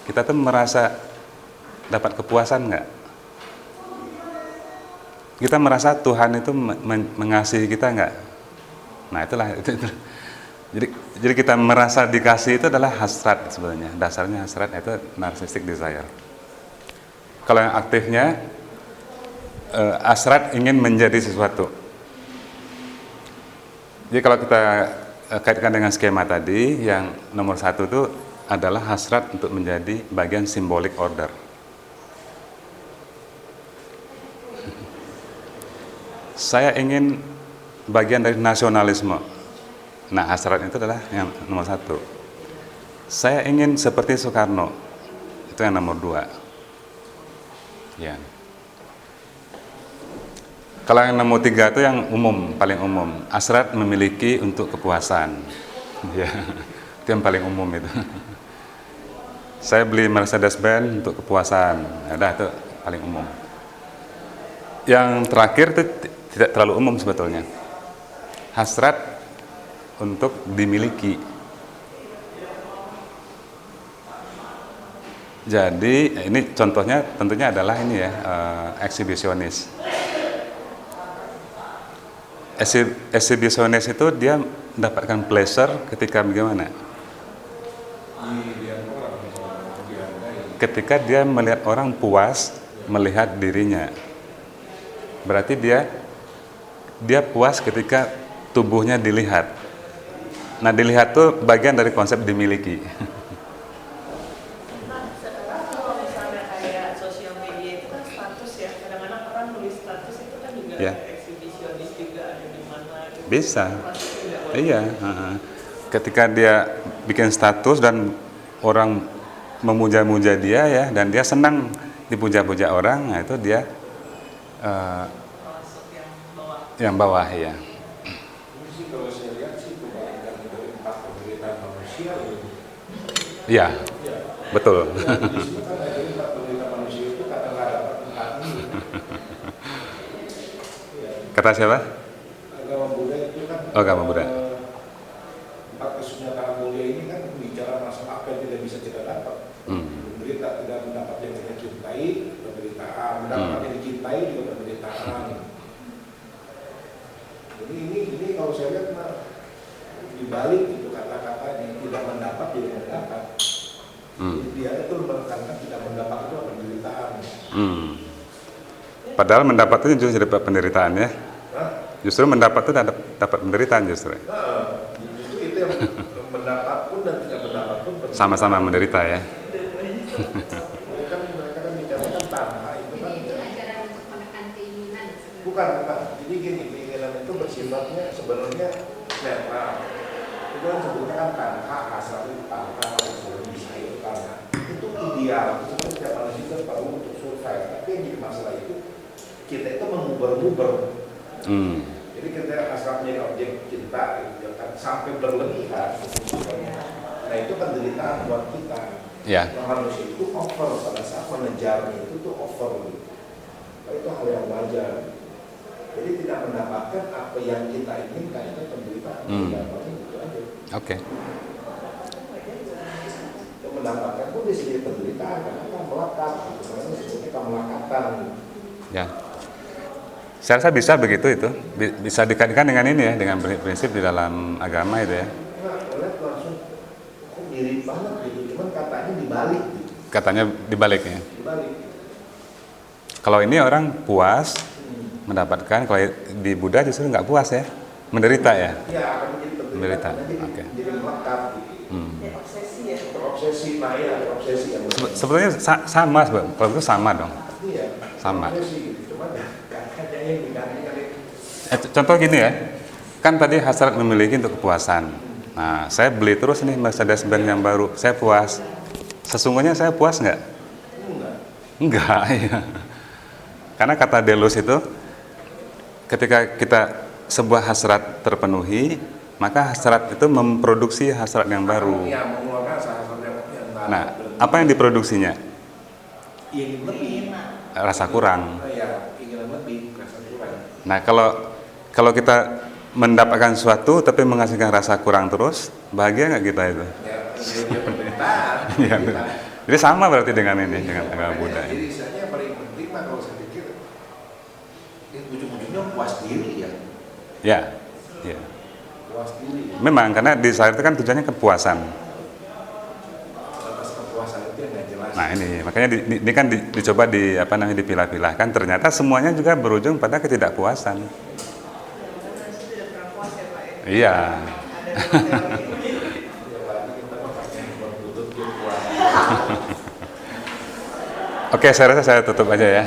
kita tuh merasa dapat kepuasan nggak? Kita merasa Tuhan itu mengasihi kita nggak? Nah itulah itu. Jadi kita merasa dikasih itu adalah hasrat sebenarnya. Dasarnya hasrat itu narcissistic desire. Kalau yang aktifnya hasrat ingin menjadi sesuatu. Jadi kalau kita kaitkan dengan skema tadi, yang nomor 1 itu adalah hasrat untuk menjadi bagian symbolic order. Saya ingin bagian dari nasionalisme. Nah, hasrat itu adalah yang nomor 1. Saya ingin seperti Soekarno. Itu yang nomor 2. Ya. Kalau yang nomor 3 itu yang umum, paling umum. Hasrat memiliki untuk kepuasan. Ya, itu yang paling umum itu. Saya beli Mercedes-Benz untuk kepuasan. Ada itu paling umum. Yang terakhir itu tidak terlalu umum sebetulnya. Hasrat untuk dimiliki. Jadi ini contohnya tentunya adalah ini ya, eksibisionis. Eksibisionis itu dia mendapatkan pleasure ketika bagaimana? Ketika dia melihat orang puas melihat dirinya. Berarti dia puas ketika tubuhnya dilihat. Nah, dilihat tuh bagian dari konsep dimiliki. Sekarang kalau misalnya kayak sosial media itu kan status ya, kadang-kadang orang nulis status itu kan juga Ya. eksibisionis juga ada di mana. Gitu. Bisa. Pasti juga Iya. Ketika dia bikin status dan orang memuja-muja dia ya, dan dia senang dipuja-puja orang, nah itu dia masuk Ini yang bawah. ya. sih kalau saya lihat sih kebalikan dari 4 penderitaan manusia gitu. Iya, Ya. betul. Ya, di situ kan akhirnya 4 penderitaan manusia itu karena nggak dapat tempat ini. Ya. Kata siapa? Agama Buddha itu kan Oh, agama Buddha. 4 kesunyatan mulia ini kan bicara masalah apa yang tidak bisa kita dapat. Menderita tidak mendapat yang kita cintai, penderitaan. Mendapat yang dicintai juga penderitaan. Jadi ini kalau saya lihat dibalik itu kata-katanya, tidak mendapat jadi mendapat. Jadi dia itu menekankan tidak mendapat itu penderitaan. Padahal mendapat itu justru dapat penderitaan ya. Hah? Justru mendapat itu dapat penderitaan justru. Nah, justru itu yang mendapat pun dan tidak mendapat pun penderitaan. Sama-sama menderita ya. Mereka kan bicara kan tanha itu kan. Jadi itu ajaran untuk menekan keinginan sebenarnya. Bukan. Jadi gini, keinginan itu bersifatnya sebenarnya netral. Itu kan sebutnya kan tanha, hasrat itu tanha, bisa itu tanha. Itu ideal, itu kan setiap manusia itu perlu untuk survive. Tapi yang jadi masalah itu, kita itu mengubur-ubur. Jadi kita hasrat menjadi objek cinta, gitu, kan, sampai berlebihan. Nah itu penderitaan buat kita. Ya. Nah, manusia itu over pada saat mengejarnya itu tuh over gitu. Nah, itu hal yang wajar. Jadi tidak mendapatkan apa yang kita inginkan itu penderitaan. Gampangnya gitu aja. Oke. Untuk mendapatkan pun di sini penderitaan karena kan melekat. Karena disebutnya kemelekatan. Ya. Saya rasa bisa begitu itu. Bisa dikaitkan dengan ini ya, dengan prinsip di dalam agama itu ya. Nah, lihat langsung kok mirip banget gitu, cuman katanya dibalik gitu. Katanya dibaliknya. Dibalik. Kalau ini orang puas mendapatkan, kalau di Buddha justru nggak puas ya, menderita ya. Iya, akan menjadi Menderita, jadi, oke. jadi melekat gitu. Ya, obsesi ya. Terobsesi, nah ya, terobsesi yang Sebetulnya sama, Bang. Kalau itu sama dong. iya, Sama. terobsesi gitu. Cuman ya, katanya yang diganti kali. Contoh gini ya, kan tadi hasrat memiliki untuk kepuasan. Nah, saya beli terus nih Mercedes-Benz yang baru, saya puas. Sesungguhnya saya puas nggak? Enggak. Enggak, ya. Karena kata Deleuze itu, ketika kita sebuah hasrat terpenuhi, maka hasrat itu memproduksi hasrat yang baru. Iya, mengeluarkan salah-satu yang enggak. Nah, apa yang diproduksinya? Ingin lebih. Rasa kurang. Ya, ingin lebih, rasa kurang. Nah, kalau kita mendapatkan sesuatu tapi menghasilkan rasa kurang terus, bahagia nggak kita itu? Ya, dia penderitaan. Iya, jadi sama berarti dengan ini, dengan agama Buddha. Jadi istilahnya yang paling penting mah kalau saya pikir, ujung-ujungnya puas diri ya. Ya, ya. Puas diri. Memang karena di saya itu kan tujuannya kepuasan. Atas kepuasan itu yang nggak jelas. Nah ini makanya ini kan dicoba dipilah-pilah kan ternyata semuanya juga berujung pada ketidakpuasan. Jangan-jangan itu tidak pernah puas ya Pak ya. Iya. Ada dua teori. Apalagi kita mah pakai handphone Bluetooth dia puas. Oke, saya rasa saya tutup aja ya.